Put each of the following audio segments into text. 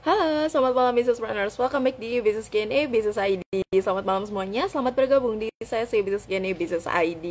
Halo, selamat malam Business Runners. Welcome back di Business Q&A Business ID. Selamat malam semuanya. Selamat bergabung di sesi Business Q&A Business ID.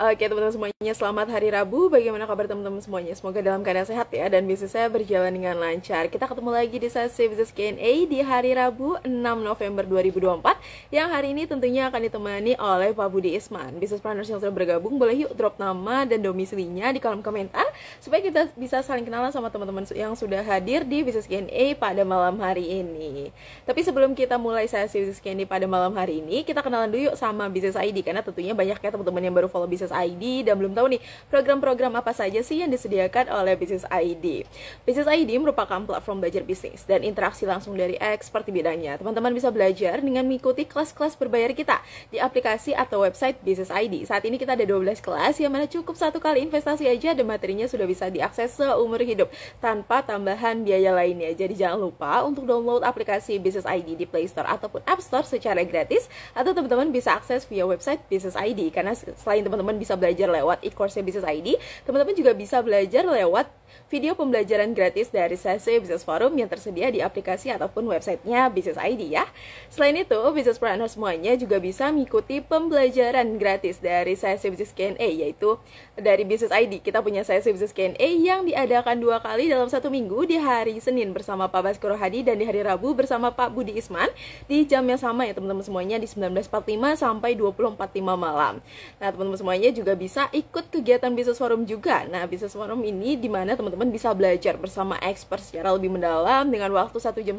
Oke teman-teman semuanya, selamat hari Rabu. Bagaimana kabar teman-teman semuanya? Semoga dalam keadaan sehat ya dan bisnisnya berjalan dengan lancar. Kita ketemu lagi di sesi Business Q&A di hari Rabu 6 November 2024 yang hari ini tentunya akan ditemani oleh Pak Budi Isman. Business Planners yang sudah bergabung, boleh yuk drop nama dan domisilinya di kolom komentar supaya kita bisa saling kenalan sama teman-teman yang sudah hadir di Business Q&A pada malam hari ini. Tapi sebelum kita mulai sesi Business Q&A pada malam hari ini, kita kenalan dulu yuk sama Business ID karena tentunya banyak ya teman-teman yang baru follow Business ID dan belum tahu nih program-program apa saja sih yang disediakan oleh Business ID. Business ID merupakan platform belajar bisnis dan interaksi langsung dari expert di bidangnya. Teman-teman bisa belajar dengan mengikuti kelas-kelas berbayar kita di aplikasi atau website Business ID. Saat ini kita ada 12 kelas yang mana cukup satu kali investasi aja dan materinya sudah bisa diakses seumur hidup tanpa tambahan biaya lainnya. Jadi jangan lupa untuk download aplikasi Business ID di Play Store ataupun App Store secara gratis, atau teman-teman bisa akses via website Business ID. Karena selain teman-teman bisa belajar lewat e-course Business ID, teman-teman juga bisa belajar lewat video pembelajaran gratis dari sesi Business Forum yang tersedia di aplikasi ataupun websitenya Business ID ya. Selain itu, Business Planner semuanya juga bisa mengikuti pembelajaran gratis dari sesi Business Q&A, yaitu dari Business ID. Kita punya sesi Business Q&A yang diadakan 2 kali dalam 1 minggu, di hari Senin bersama Pak Baskoro Hadi dan di hari Rabu bersama Pak Budi Isman di jam yang sama ya teman-teman semuanya, di 19.45 sampai 20.45 malam. Nah teman-teman semuanya juga bisa ikut kegiatan Business Forum juga. Nah Business Forum ini dimana teman-teman bisa belajar bersama expert secara lebih mendalam dengan waktu 1,5 jam.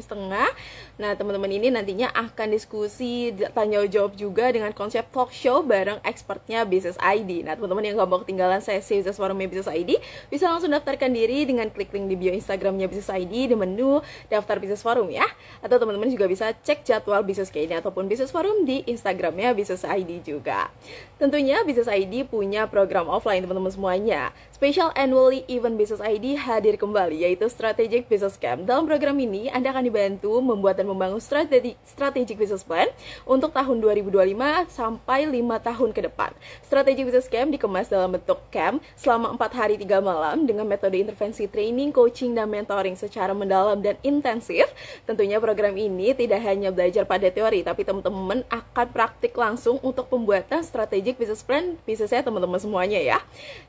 Nah teman-teman ini nantinya akan diskusi, tanya jawab juga dengan konsep talk show bareng expertnya Business ID. Nah teman-teman yang gak mau ketinggalan sesi Business Forumnya Business ID, bisa langsung daftarkan diri dengan klik link di bio Instagramnya Business ID di menu daftar Business Forum ya. Atau teman-teman juga bisa cek jadwal Business Q&A ataupun Business Forum di Instagramnya Business ID juga. Tentunya Business ID punya program offline teman-teman semuanya. Special Annually Event Business ID hadir kembali, yaitu Strategic Business Camp. Dalam program ini, Anda akan dibantu membuat dan membangun Strategic Business Plan untuk tahun 2025 sampai 5 tahun ke depan. Strategic Business Camp dikemas dalam bentuk camp selama 4 hari 3 malam dengan metode intervensi training, coaching, dan mentoring secara mendalam dan intensif. Tentunya program ini tidak hanya belajar pada teori, tapi teman-teman akan praktik langsung untuk pembuatan Strategic Business Plan bisnisnya teman-teman semuanya ya.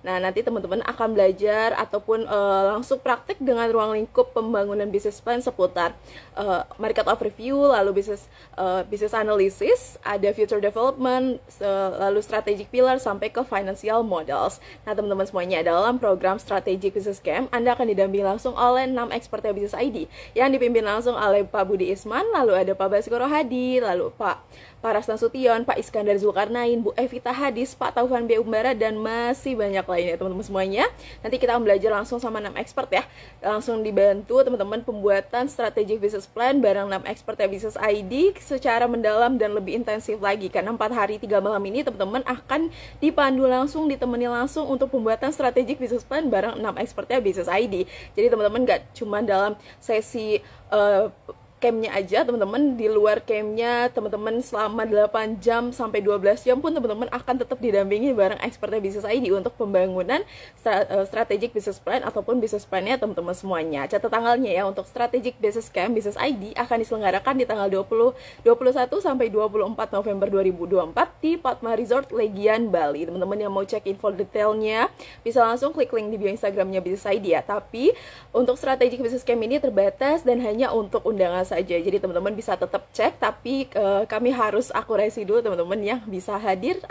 Nah, nanti teman-teman akan belajar ataupun langsung praktik dengan ruang lingkup pembangunan business plan seputar market overview, lalu business analysis, ada future development, lalu strategic pillar sampai ke financial models. Nah, teman-teman semuanya dalam program Strategic Business Camp, Anda akan didampingi langsung oleh 6 expertnya Business ID yang dipimpin langsung oleh Pak Budi Isman, lalu ada Pak Baskoro Hadi, lalu Pak Paras Nasution, Pak Iskandar Zulkarnain, Bu Evita Hadis, Pak Taufan B. Umbara, dan masih banyak lainnya teman-teman semuanya. Nanti kita akan belajar langsung sama 6 expert ya. Langsung dibantu teman-teman pembuatan strategic business plan bareng 6 expert ya Business ID secara mendalam dan lebih intensif lagi. Karena 4 hari 3 malam ini teman-teman akan dipandu langsung, ditemani langsung untuk pembuatan strategic business plan bareng 6 expert ya Business ID. Jadi teman-teman gak cuma dalam sesi campnya aja, teman-teman di luar campnya teman-teman selama 8 jam sampai 12 jam pun teman-teman akan tetap didampingi bareng expertnya Business ID untuk pembangunan strategic business plan ataupun business plan-nya teman-teman semuanya. Catat tanggalnya ya, untuk strategic business camp Business ID akan diselenggarakan di tanggal 21 sampai 24 November 2024 di Padma Resort Legian Bali. Teman-teman yang mau cek info detailnya bisa langsung klik link di bio Instagramnya Business ID ya. Tapi untuk strategic business camp ini terbatas dan hanya untuk undangan saja. Jadi teman-teman bisa tetap cek, tapi kami harus akurasi dulu teman-teman yang bisa hadir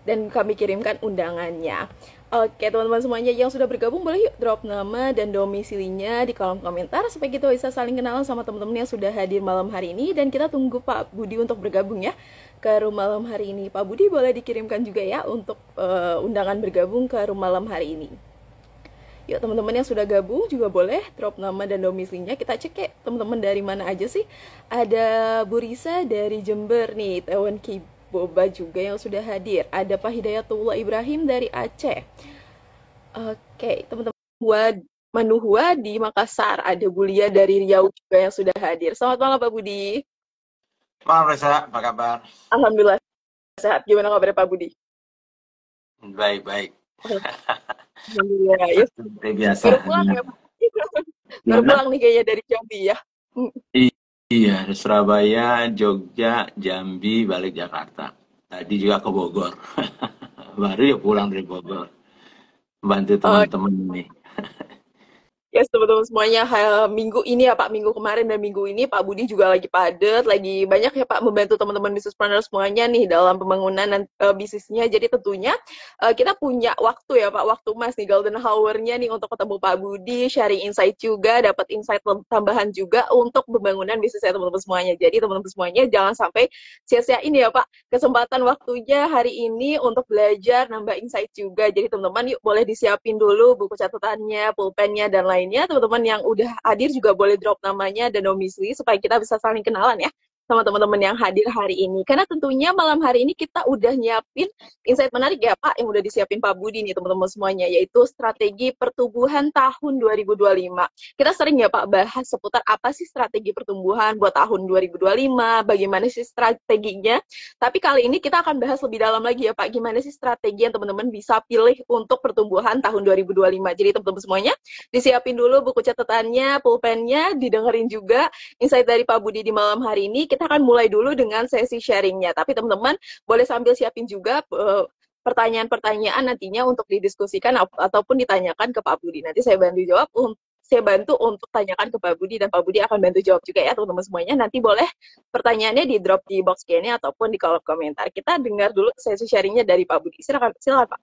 dan kami kirimkan undangannya. Oke teman-teman semuanya yang sudah bergabung, boleh yuk drop nama dan domisilinya di kolom komentar supaya kita bisa saling kenalan sama teman-teman yang sudah hadir malam hari ini. Dan kita tunggu Pak Budi untuk bergabung ya ke room malam hari ini. Pak Budi boleh dikirimkan juga ya untuk undangan bergabung ke room malam hari ini. Yuk teman-teman yang sudah gabung juga boleh drop nama dan domisilinya. Kita cek ya teman-teman dari mana aja sih. Ada Bu Risa dari Jember nih, Tewan Kiboba juga yang sudah hadir. Ada Pak Hidayatullah Ibrahim dari Aceh. Oke teman-teman, Manuhua di Makassar. Ada Bulia dari Riau juga yang sudah hadir. Selamat malam Pak Budi. Malam Reza, apa kabar? Alhamdulillah sehat. Gimana kabar Pak Budi? Baik-baik. Alhamdulillah ya. Seperti biasa. Baru pulang ya Pak? Baru Gimana? pulang nih kayaknya dari Jambi ya. Hmm. Iya, Surabaya, Jogja, Jambi, balik Jakarta. Tadi juga ke Bogor. Baru ya pulang dari Bogor. Bantu Eh, teman-teman ini. Ya, teman-teman semuanya, minggu ini ya Pak, minggu kemarin dan minggu ini Pak Budi juga lagi padat, lagi banyak ya Pak membantu teman-teman bisnis planner semuanya nih dalam pembangunan bisnisnya. Jadi tentunya kita punya waktu ya Pak, waktu Mas nih, golden hour-nya nih untuk ketemu Pak Budi, sharing insight juga, dapat insight tambahan juga untuk pembangunan bisnisnya teman-teman semuanya. Jadi teman-teman semuanya jangan sampai sia-siain ya Pak kesempatan waktunya hari ini untuk belajar, nambah insight juga. Jadi teman-teman yuk boleh disiapin dulu buku catatannya, pulpennya, dan lainnya. Teman-teman yang udah hadir juga boleh drop namanya dan domisili supaya kita bisa saling kenalan ya sama teman-teman yang hadir hari ini. Karena tentunya malam hari ini kita udah nyiapin insight menarik ya Pak, yang udah disiapin Pak Budi nih teman-teman semuanya, yaitu strategi pertumbuhan tahun 2025. Kita sering ya Pak bahas seputar apa sih strategi pertumbuhan buat tahun 2025, bagaimana sih strateginya. Tapi kali ini kita akan bahas lebih dalam lagi ya Pak, gimana sih strategi yang teman-teman bisa pilih untuk pertumbuhan tahun 2025. Jadi teman-teman semuanya disiapin dulu buku catatannya, pulpennya, didengerin juga insight dari Pak Budi di malam hari ini. Kita akan mulai dulu dengan sesi sharingnya. Tapi teman-teman boleh sambil siapin juga pertanyaan-pertanyaan nantinya untuk didiskusikan ataupun ditanyakan ke Pak Budi. Nanti saya bantu untuk tanyakan ke Pak Budi dan Pak Budi akan bantu jawab juga ya teman-teman semuanya. Nanti boleh pertanyaannya di drop di box Q&A ataupun di kolom komentar. Kita dengar dulu sesi sharingnya dari Pak Budi. Silakan, silakan Pak.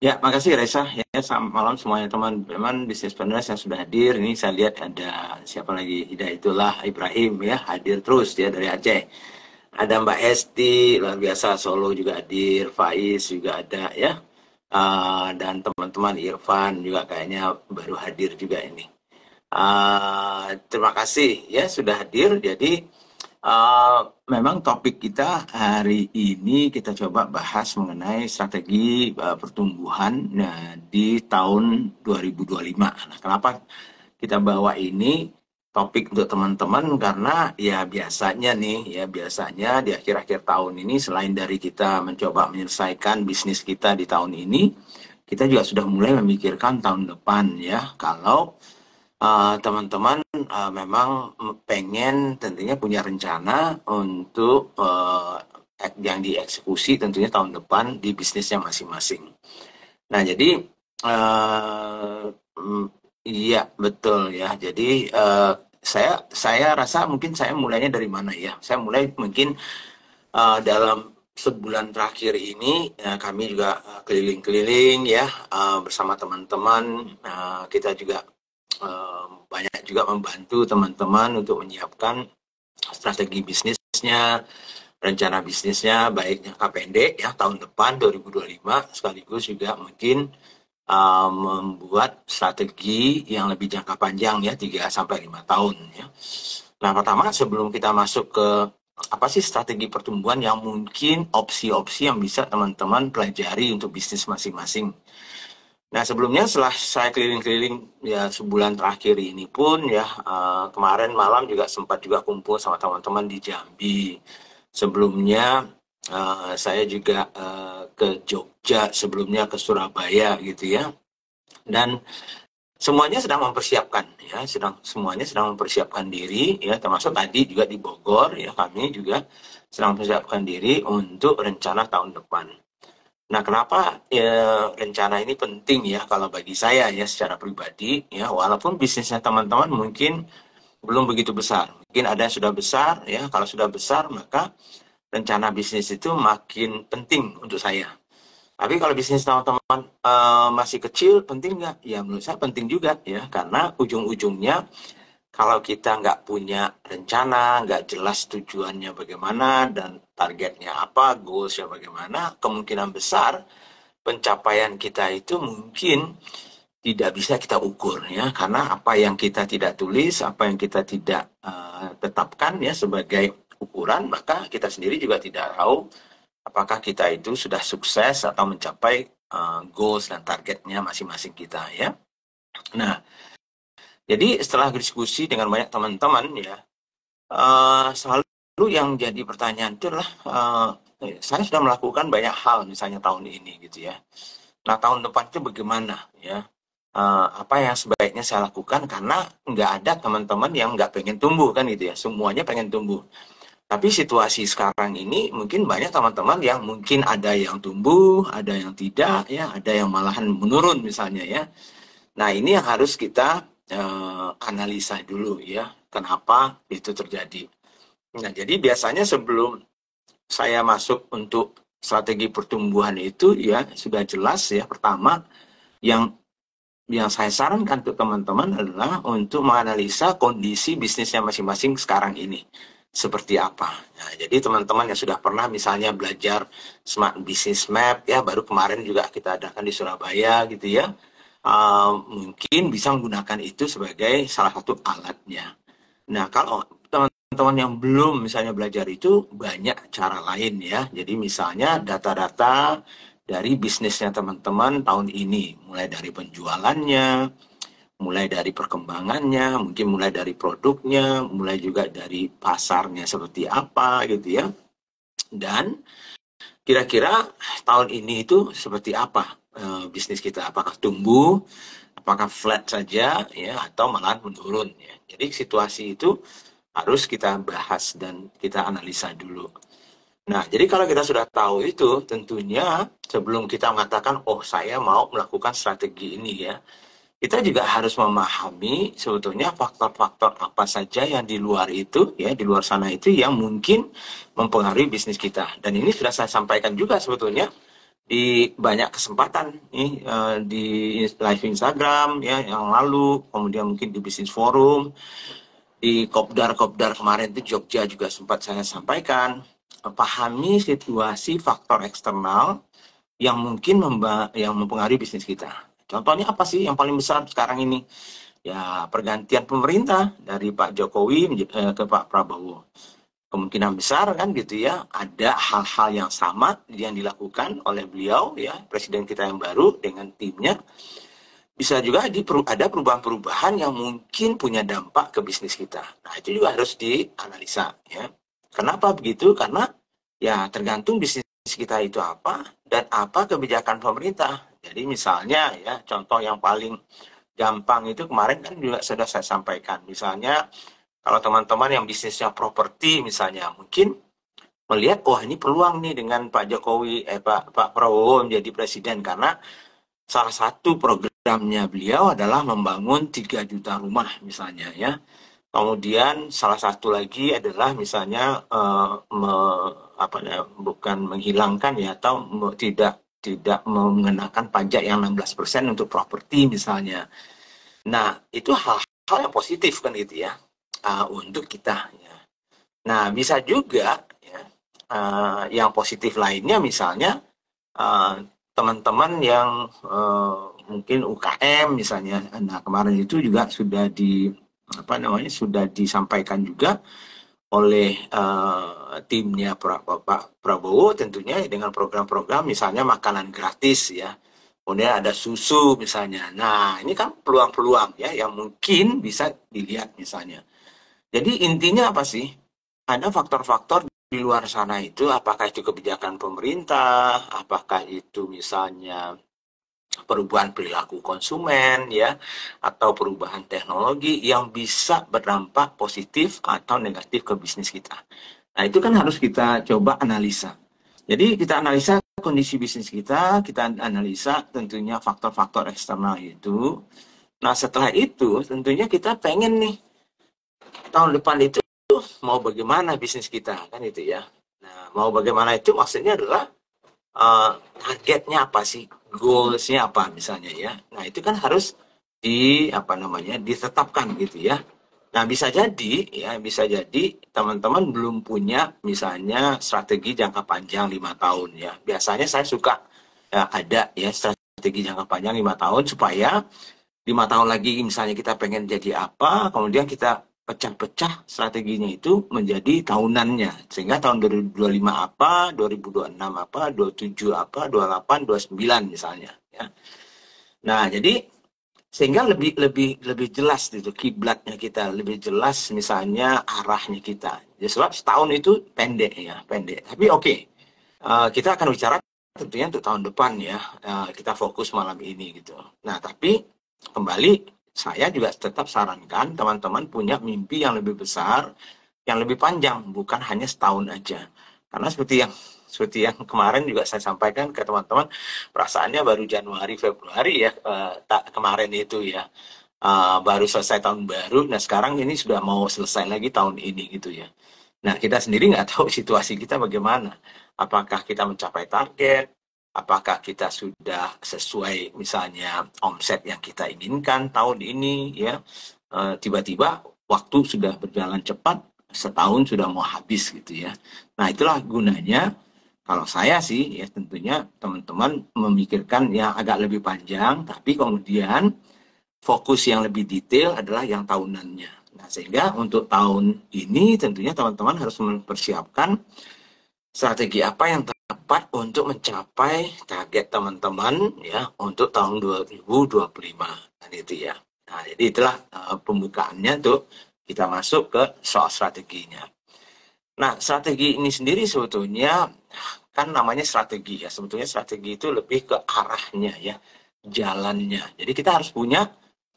Ya, makasih Reza. Ya, selamat malam semuanya teman-teman bisnis planners yang sudah hadir. Ini saya lihat ada siapa lagi? Hidayatullah Ibrahim ya, hadir terus dia dari Aceh. Ada Mbak Esti, luar biasa Solo juga hadir, Faiz juga ada ya. Dan teman-teman Irfan juga kayaknya baru hadir juga ini. Terima kasih ya sudah hadir. Jadi memang topik kita hari ini kita coba bahas mengenai strategi pertumbuhan di tahun 2025. Nah, kenapa kita bawa ini topik untuk teman-teman karena ya biasanya nih ya biasanya di akhir-akhir tahun ini selain dari kita mencoba menyelesaikan bisnis kita di tahun ini, kita juga sudah mulai memikirkan tahun depan ya. Kalau teman-teman memang pengen tentunya punya rencana untuk yang dieksekusi tentunya tahun depan di bisnisnya masing-masing. Nah, jadi iya betul ya. Jadi saya rasa mungkin saya mulainya dari mana ya? Saya mulai mungkin dalam sebulan terakhir ini kami juga keliling-keliling ya bersama teman-teman. Kita juga banyak juga membantu teman-teman untuk menyiapkan strategi bisnisnya, rencana bisnisnya, baik jangka pendek ya tahun depan 2025, sekaligus juga mungkin membuat strategi yang lebih jangka panjang ya 3-5 tahun ya. Nah, pertama sebelum kita masuk ke apa sih strategi pertumbuhan yang mungkin opsi-opsi yang bisa teman-teman pelajari untuk bisnis masing-masing. Nah, sebelumnya setelah saya keliling-keliling ya sebulan terakhir ini pun ya kemarin malam juga sempat juga kumpul sama teman-teman di Jambi. Sebelumnya saya juga ke Jogja, sebelumnya ke Surabaya gitu ya. Dan semuanya sedang mempersiapkan ya, semuanya sedang mempersiapkan diri ya, termasuk tadi juga di Bogor ya, kami juga sedang mempersiapkan diri untuk rencana tahun depan. Nah, kenapa ya, rencana ini penting ya kalau bagi saya ya secara pribadi ya, walaupun bisnisnya teman-teman mungkin belum begitu besar. Mungkin ada yang sudah besar ya, kalau sudah besar maka rencana bisnis itu makin penting untuk saya. Tapi kalau bisnis teman-teman masih kecil, penting nggak? Ya menurut saya penting juga ya, karena ujung-ujungnya kalau kita nggak punya rencana, nggak jelas tujuannya bagaimana dan targetnya apa, goalsnya bagaimana, kemungkinan besar pencapaian kita itu mungkin tidak bisa kita ukur ya, karena apa yang kita tidak tulis, apa yang kita tidak tetapkan ya sebagai ukuran, maka kita sendiri juga tidak tahu apakah kita itu sudah sukses atau mencapai goals dan targetnya masing-masing kita ya. Nah, jadi setelah diskusi dengan banyak teman-teman ya, selalu yang jadi pertanyaan itu adalah saya sudah melakukan banyak hal misalnya tahun ini gitu ya. Nah, tahun depan itu bagaimana ya? apa yang sebaiknya saya lakukan, karena nggak ada teman-teman yang nggak pengen tumbuh kan gitu ya, semuanya pengen tumbuh. Tapi situasi sekarang ini mungkin banyak teman-teman yang mungkin ada yang tumbuh, ada yang tidak ya, ada yang malahan menurun misalnya ya. Nah, ini yang harus kita analisa dulu ya, kenapa itu terjadi. Nah, jadi biasanya sebelum saya masuk untuk strategi pertumbuhan itu ya sudah jelas ya. Pertama, yang saya sarankan untuk teman-teman adalah untuk menganalisa kondisi bisnisnya masing-masing sekarang ini seperti apa. Nah, jadi teman-teman yang sudah pernah misalnya belajar Smart Business Map ya, baru kemarin juga kita adakan di Surabaya gitu ya, mungkin bisa menggunakan itu sebagai salah satu alatnya. Nah, kalau teman-teman yang belum misalnya belajar itu, banyak cara lain ya. Jadi misalnya data-data dari bisnisnya teman-teman tahun ini, mulai dari penjualannya, mulai dari perkembangannya, mungkin mulai dari produknya, mulai juga dari pasarnya seperti apa gitu ya. Dan kira-kira tahun ini itu seperti apa bisnis kita? Apakah tumbuh, apakah flat saja ya, atau malah menurun ya. Jadi situasi itu harus kita bahas dan kita analisa dulu. Nah, jadi kalau kita sudah tahu itu, tentunya sebelum kita mengatakan, oh saya mau melakukan strategi ini ya, kita juga harus memahami sebetulnya faktor-faktor apa saja yang di luar itu, ya di luar sana itu yang mungkin mempengaruhi bisnis kita. Dan ini sudah saya sampaikan juga sebetulnya di banyak kesempatan nih, di live Instagram ya yang lalu, kemudian mungkin di bisnis forum, di kopdar kemarin itu Jogja juga sempat saya sampaikan. Pahami situasi faktor eksternal yang mungkin yang mempengaruhi bisnis kita. Contohnya apa sih yang paling besar sekarang ini? Ya, pergantian pemerintah dari Pak Jokowi ke Pak Prabowo. Kemungkinan besar kan gitu ya, ada hal-hal yang sama yang dilakukan oleh beliau ya, presiden kita yang baru dengan timnya. Bisa juga ada perubahan-perubahan yang mungkin punya dampak ke bisnis kita. Nah, itu juga harus dianalisa ya. Kenapa begitu? Karena ya tergantung bisnis kita itu apa dan apa kebijakan pemerintah. Jadi misalnya ya, contoh yang paling gampang itu kemarin kan juga sudah saya sampaikan. Misalnya kalau teman-teman yang bisnisnya properti misalnya, mungkin melihat wah ini peluang nih dengan Pak Jokowi Pak Prabowo menjadi presiden, karena salah satu programnya beliau adalah membangun 3 juta rumah misalnya ya. Kemudian salah satu lagi adalah misalnya bukan menghilangkan ya, atau tidak mengenakan pajak yang 16% untuk properti misalnya. Nah, itu hal-hal yang positif kan gitu ya, untuk kita ya. Nah, bisa juga ya, yang positif lainnya misalnya teman-teman yang mungkin UKM misalnya. Nah, kemarin itu juga sudah sudah disampaikan juga oleh timnya Pak Prabowo tentunya dengan program-program misalnya makanan gratis ya. Kemudian ada susu misalnya. Nah, ini kan peluang-peluang ya yang mungkin bisa dilihat misalnya. Jadi intinya apa sih? Ada faktor-faktor di luar sana itu, apakah itu kebijakan pemerintah, apakah itu misalnya perubahan perilaku konsumen ya, atau perubahan teknologi yang bisa berdampak positif atau negatif ke bisnis kita. Nah, itu kan harus kita coba analisa. Jadi kita analisa kondisi bisnis kita analisa tentunya faktor-faktor eksternal itu. Nah, setelah itu tentunya kita pengen nih tahun depan itu mau bagaimana bisnis kita kan itu ya. Nah, mau bagaimana itu maksudnya adalah targetnya apa sih, goalsnya apa misalnya ya. Nah, itu kan harus ditetapkan gitu ya. Nah, bisa jadi teman-teman belum punya misalnya strategi jangka panjang 5 tahun ya. Biasanya saya suka ya, ada ya strategi jangka panjang 5 tahun supaya 5 tahun lagi misalnya kita pengen jadi apa, kemudian kita pecah-pecah strateginya itu menjadi tahunannya. Sehingga tahun 2025 apa, 2026 apa, 27 apa, 28, 29 misalnya ya. Nah, jadi sehingga lebih jelas gitu kiblatnya kita, lebih jelas misalnya arahnya kita. Ya, sebab setahun itu pendek ya, pendek. Tapi oke. Kita akan bicara tentunya untuk tahun depan ya. Kita fokus malam ini gitu. Nah, tapi kembali saya juga tetap sarankan teman-teman punya mimpi yang lebih besar, yang lebih panjang, bukan hanya setahun aja. Karena seperti yang kemarin juga saya sampaikan ke teman-teman, perasaannya baru Januari Februari ya, kemarin itu ya. Baru selesai tahun baru, nah sekarang ini sudah mau selesai lagi tahun ini gitu ya. Nah, kita sendiri nggak tahu situasi kita bagaimana. Apakah kita mencapai target, apakah kita sudah sesuai misalnya omset yang kita inginkan tahun ini ya. Tiba-tiba waktu sudah berjalan cepat, setahun sudah mau habis gitu ya. Nah, itulah gunanya kalau saya sih ya tentunya teman-teman memikirkan yang agak lebih panjang, tapi kemudian fokus yang lebih detail adalah yang tahunannya. Nah, sehingga untuk tahun ini tentunya teman-teman harus mempersiapkan strategi apa yang tepat untuk mencapai target teman-teman ya untuk tahun 2025. Dan itu ya. Nah, jadi itulah pembukaannya untuk kita masuk ke soal strateginya. Nah, strategi ini sendiri sebetulnya kan namanya strategi ya. Sebetulnya strategi itu lebih ke arahnya ya, jalannya. Jadi kita harus punya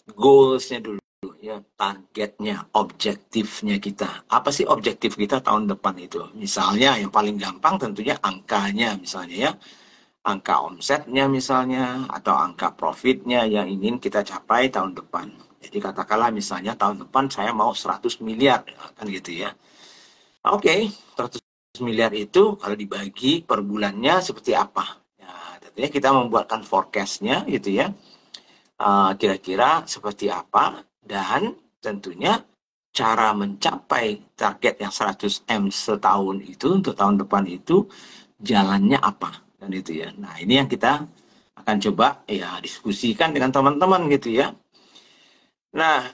goals-nya dulu ya, targetnya, objektifnya kita. Apa sih objektif kita tahun depan itu? Misalnya yang paling gampang tentunya angkanya misalnya ya. Angka omsetnya misalnya atau angka profitnya yang ingin kita capai tahun depan. Jadi katakanlah misalnya tahun depan saya mau 100 miliar kan gitu ya. Oke, 100 miliar itu kalau dibagi per bulannya seperti apa? Ya, tentunya kita membuatkan forecast-nya gitu ya. Kira-kira seperti apa, dan tentunya cara mencapai target yang 100M setahun itu untuk tahun depan itu jalannya apa, dan itu ya. Nah, ini yang kita akan coba ya diskusikan dengan teman-teman gitu ya. Nah,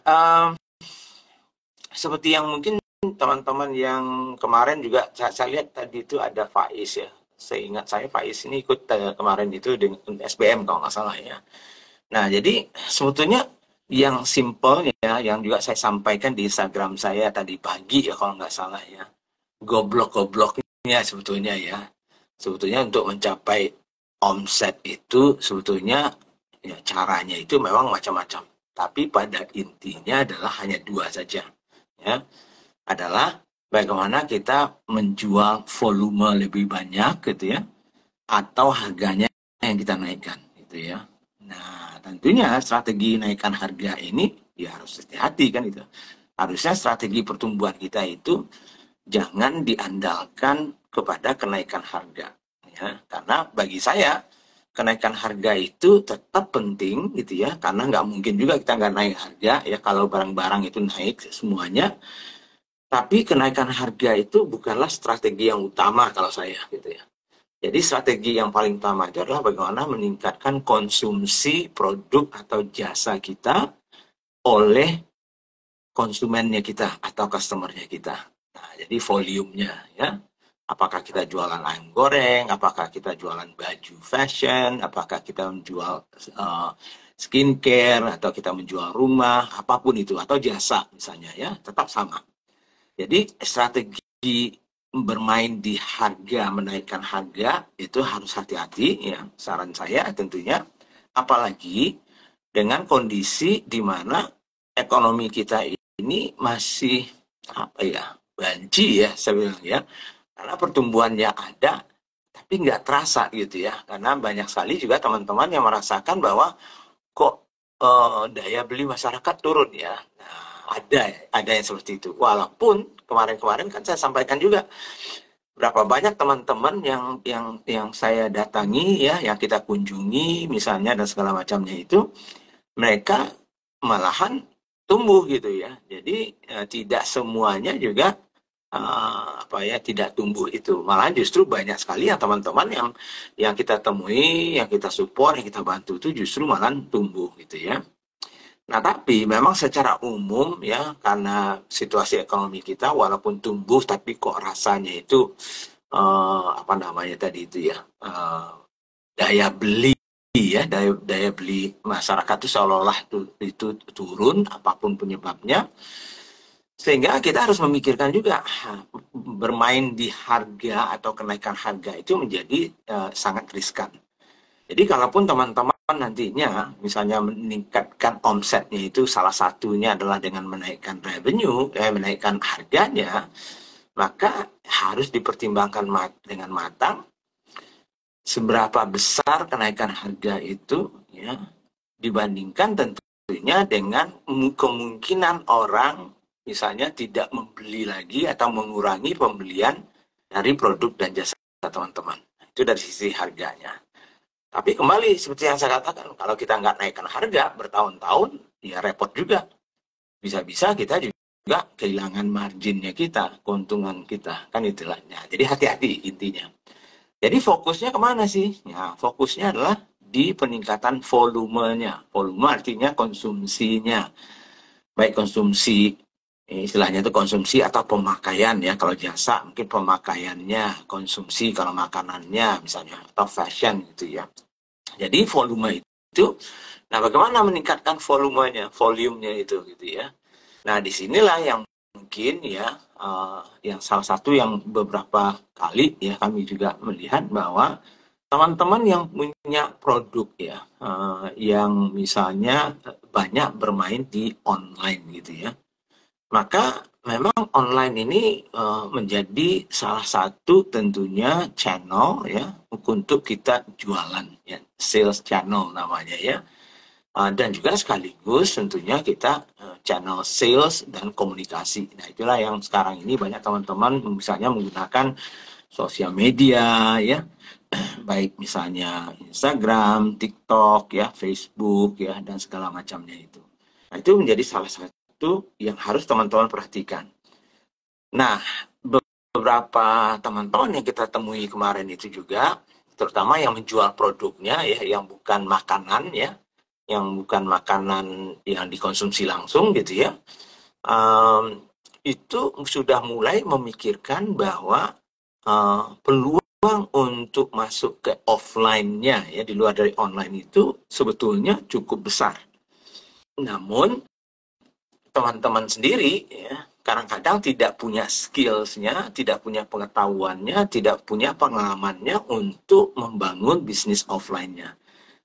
seperti yang mungkin teman-teman yang kemarin juga saya lihat tadi itu ada Faiz ya. Seingat saya Faiz ini ikut kemarin itu dengan SBM kalau nggak salah ya. Nah, jadi sebetulnya yang simple ya, yang juga saya sampaikan di Instagram saya tadi pagi ya kalau nggak salah ya, goblok-gobloknya sebetulnya ya. Sebetulnya untuk mencapai omset itu sebetulnya ya caranya itu memang macam-macam. Tapi pada intinya adalah hanya dua saja ya. Adalah bagaimana kita menjual volume lebih banyak gitu ya, atau harganya yang kita naikkan gitu ya. Nah, tentunya strategi naikkan harga ini ya harus hati-hati kan itu. Harusnya strategi pertumbuhan kita itu jangan diandalkan kepada kenaikan harga ya. Karena bagi saya kenaikan harga itu tetap penting gitu ya, karena nggak mungkin juga kita nggak naik harga ya kalau barang-barang itu naik semuanya. Tapi kenaikan harga itu bukanlah strategi yang utama kalau saya gitu ya. Jadi strategi yang paling utama itu adalah bagaimana meningkatkan konsumsi produk atau jasa kita oleh konsumennya kita atau customernya kita. Nah, jadi volumenya ya. Apakah kita jualan ayam goreng, apakah kita jualan baju fashion, apakah kita menjual skincare, atau kita menjual rumah, apapun itu, atau jasa misalnya ya, tetap sama. Jadi strategi bermain di harga, menaikkan harga itu harus hati-hati ya, saran saya tentunya, apalagi dengan kondisi di mana ekonomi kita ini masih apa ya, banci ya saya bilang ya, karena pertumbuhannya ada tapi nggak terasa gitu ya, karena banyak sekali juga teman-teman yang merasakan bahwa kok daya beli masyarakat turun ya. Nah, ada yang seperti itu. Walaupun kemarin-kemarin kan saya sampaikan juga berapa banyak teman-teman yang saya datangi ya, yang kita kunjungi misalnya dan segala macamnya itu, mereka malahan tumbuh gitu ya. Jadi tidak semuanya juga tidak tumbuh itu. Malahan justru banyak sekali yang teman-teman yang kita temui, yang kita support, yang kita bantu itu justru malahan tumbuh gitu ya. Nah, tapi memang secara umum ya, karena situasi ekonomi kita walaupun tumbuh tapi kok rasanya itu tadi itu ya, daya beli ya, daya beli masyarakat itu seolah-olah itu turun apapun penyebabnya. Sehingga kita harus memikirkan juga bermain di harga atau kenaikan harga itu menjadi sangat riskan. Jadi kalaupun teman-teman nantinya misalnya meningkatkan omsetnya itu salah satunya adalah dengan menaikkan revenue, menaikkan harganya, maka harus dipertimbangkan dengan matang seberapa besar kenaikan harga itu ya dibandingkan tentunya dengan kemungkinan orang misalnya tidak membeli lagi atau mengurangi pembelian dari produk dan jasa teman-teman. Itu dari sisi harganya. Tapi kembali seperti yang saya katakan, kalau kita nggak naikkan harga bertahun-tahun, ya repot juga. Bisa-bisa kita juga kehilangan marginnya kita, keuntungan kita, kan istilahnya. Jadi hati-hati intinya. Jadi fokusnya kemana sih? Ya, fokusnya adalah di peningkatan volumenya. Volume artinya konsumsinya. Baik konsumsi, istilahnya itu konsumsi atau pemakaian ya. Kalau jasa mungkin pemakaiannya, konsumsi kalau makanannya misalnya, atau fashion gitu ya. Jadi volume itu, nah bagaimana meningkatkan volumenya itu gitu ya. Nah disinilah yang mungkin ya, yang salah satu yang beberapa kali ya kami juga melihat bahwa teman-teman yang punya produk ya, yang misalnya banyak bermain di online gitu ya, maka memang online ini menjadi salah satu tentunya channel ya untuk kita jualan ya, sales channel namanya ya. Dan juga sekaligus tentunya kita channel sales dan komunikasi. Nah itulah yang sekarang ini banyak teman-teman misalnya menggunakan sosial media ya, baik misalnya Instagram, TikTok ya, Facebook ya, dan segala macamnya itu. Nah itu menjadi salah satu yang harus teman-teman perhatikan. Nah beberapa teman-teman yang kita temui kemarin itu juga, terutama yang menjual produknya ya, yang bukan makanan ya, yang bukan makanan yang dikonsumsi langsung gitu ya, itu sudah mulai memikirkan bahwa peluang untuk masuk ke offline-nya ya di luar dari online itu sebetulnya cukup besar. Namun teman-teman sendiri ya kadang-kadang tidak punya skills-nya, tidak punya pengetahuannya, tidak punya pengalamannya untuk membangun bisnis offline-nya.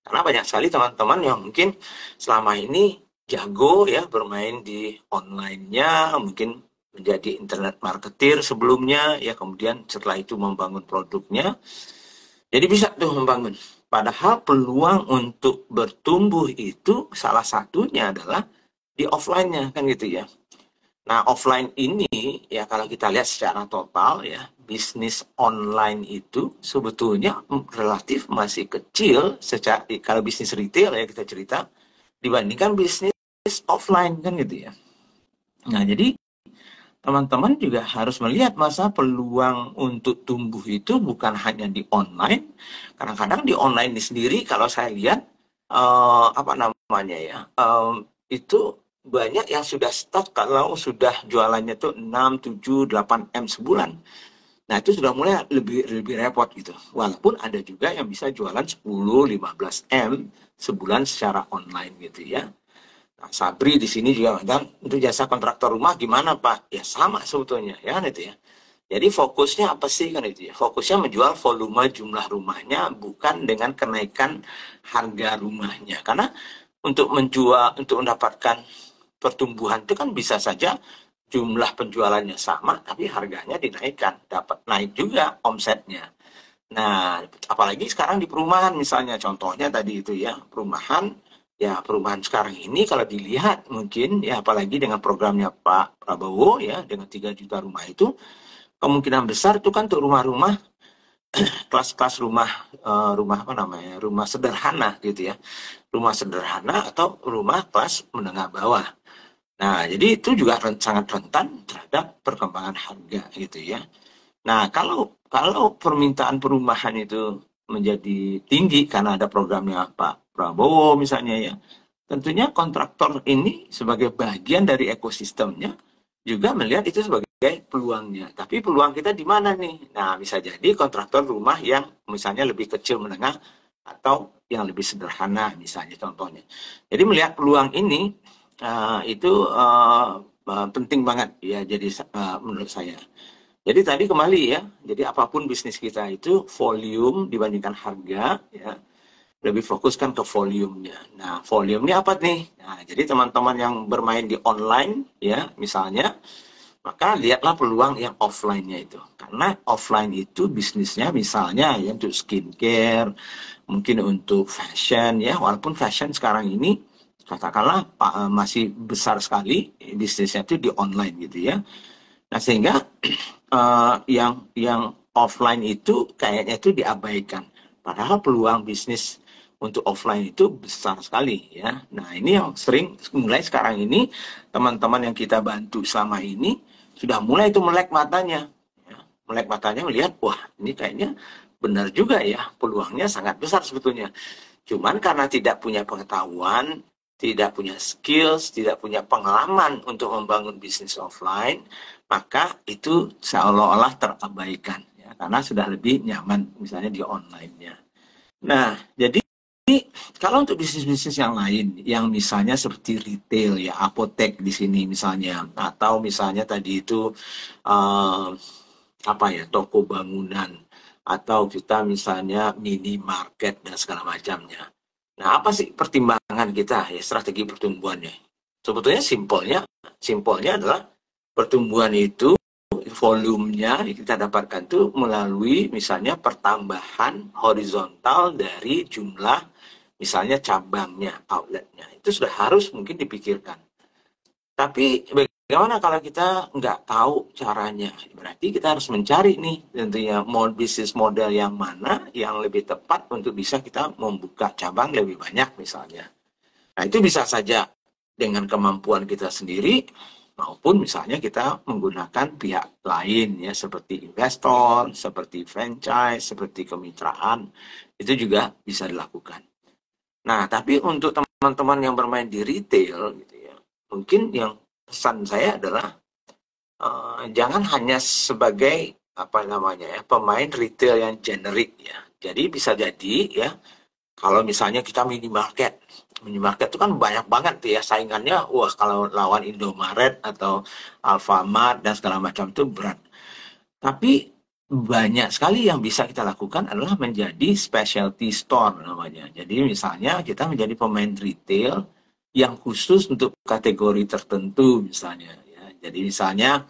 Karena banyak sekali teman-teman yang mungkin selama ini jago ya bermain di online-nya, mungkin menjadi internet marketer sebelumnya, ya kemudian setelah itu membangun produknya. Jadi bisa tuh membangun. Padahal peluang untuk bertumbuh itu salah satunya adalah di offline-nya kan gitu ya. Nah, offline ini ya kalau kita lihat secara total ya, bisnis online itu sebetulnya relatif masih kecil secara kalau bisnis retail ya kita cerita dibandingkan bisnis offline kan gitu ya. Nah, jadi teman-teman juga harus melihat masa peluang untuk tumbuh itu bukan hanya di online. Kadang-kadang di online ini sendiri kalau saya lihat apa namanya ya, itu banyak yang sudah stuck kalau sudah jualannya tuh 6, 7, 8 M sebulan. Nah itu sudah mulai lebih repot gitu. Walaupun ada juga yang bisa jualan 10, 15 M sebulan secara online gitu ya. Nah, Sabri di sini juga kan untuk jasa kontraktor rumah gimana Pak? Ya sama sebetulnya ya kan itu ya. Jadi fokusnya apa sih kan itu ya? Fokusnya menjual volume jumlah rumahnya bukan dengan kenaikan harga rumahnya. Karena untuk menjual, untuk mendapatkan pertumbuhan itu kan bisa saja jumlah penjualannya sama tapi harganya dinaikkan, dapat naik juga omsetnya. Nah, apalagi sekarang di perumahan misalnya contohnya tadi itu ya, perumahan sekarang ini kalau dilihat mungkin ya apalagi dengan programnya Pak Prabowo ya dengan 3 juta rumah itu kemungkinan besar itu kan untuk rumah-rumah kelas-kelas rumah apa namanya, rumah sederhana gitu ya, rumah sederhana atau rumah kelas menengah bawah. Nah, jadi itu juga sangat rentan terhadap perkembangan harga gitu ya. Nah, kalau permintaan perumahan itu menjadi tinggi karena ada programnya Pak Prabowo misalnya ya, tentunya kontraktor ini sebagai bagian dari ekosistemnya juga melihat itu sebagai peluangnya. Tapi peluang kita di mana nih? Nah, bisa jadi kontraktor rumah yang misalnya lebih kecil menengah atau yang lebih sederhana misalnya contohnya. Jadi melihat peluang ini itu penting banget ya jadi menurut saya. Jadi tadi kembali ya, jadi apapun bisnis kita itu volume dibandingkan harga ya. lebih fokuskan ke volumenya. Nah, volume ini apa nih? Nah, jadi teman-teman yang bermain di online, ya, misalnya, maka lihatlah peluang yang offline-nya itu. Karena offline itu bisnisnya misalnya ya untuk skincare, mungkin untuk fashion, ya, walaupun fashion sekarang ini, katakanlah masih besar sekali bisnisnya itu di online gitu ya. Nah, sehingga yang offline itu kayaknya itu diabaikan. Padahal peluang bisnis untuk offline itu besar sekali ya. Nah, ini yang sering mulai sekarang ini teman-teman yang kita bantu selama ini sudah mulai itu melek matanya. Ya. Melek matanya melihat, wah ini kayaknya benar juga ya, peluangnya sangat besar sebetulnya. Cuman karena tidak punya pengetahuan, tidak punya skills, tidak punya pengalaman untuk membangun bisnis offline, maka itu seolah-olah terabaikan ya, karena sudah lebih nyaman misalnya di online-nya. Nah, jadi kalau untuk bisnis-bisnis yang lain, yang misalnya seperti retail ya, apotek di sini misalnya, atau misalnya tadi itu apa ya, toko bangunan, atau kita misalnya minimarket dan segala macamnya. Nah, apa sih pertimbangan kita ya strategi pertumbuhannya? Sebetulnya simpelnya adalah pertumbuhan itu volumenya kita dapatkan itu melalui misalnya pertambahan horizontal dari jumlah misalnya cabangnya, outletnya. Itu sudah harus mungkin dipikirkan. Tapi bagaimana kalau kita nggak tahu caranya? Berarti kita harus mencari nih tentunya bisnis model yang mana yang lebih tepat untuk bisa kita membuka cabang lebih banyak misalnya. Nah, itu bisa saja dengan kemampuan kita sendiri maupun misalnya kita menggunakan pihak lain ya, seperti investor, seperti franchise, seperti kemitraan. Itu juga bisa dilakukan. Nah, tapi untuk teman-teman yang bermain di retail gitu ya, mungkin yang pesan saya adalah jangan hanya sebagai apa namanya ya, pemain retail yang generik ya. Jadi bisa jadi ya, kalau misalnya kita minimarket itu kan banyak banget tuh ya saingannya. Wah, kalau lawan Indomaret atau Alfamart dan segala macam itu berat. Tapi banyak sekali yang bisa kita lakukan adalah menjadi specialty store namanya. Jadi misalnya kita menjadi pemain retail yang khusus untuk kategori tertentu misalnya. Ya. Jadi misalnya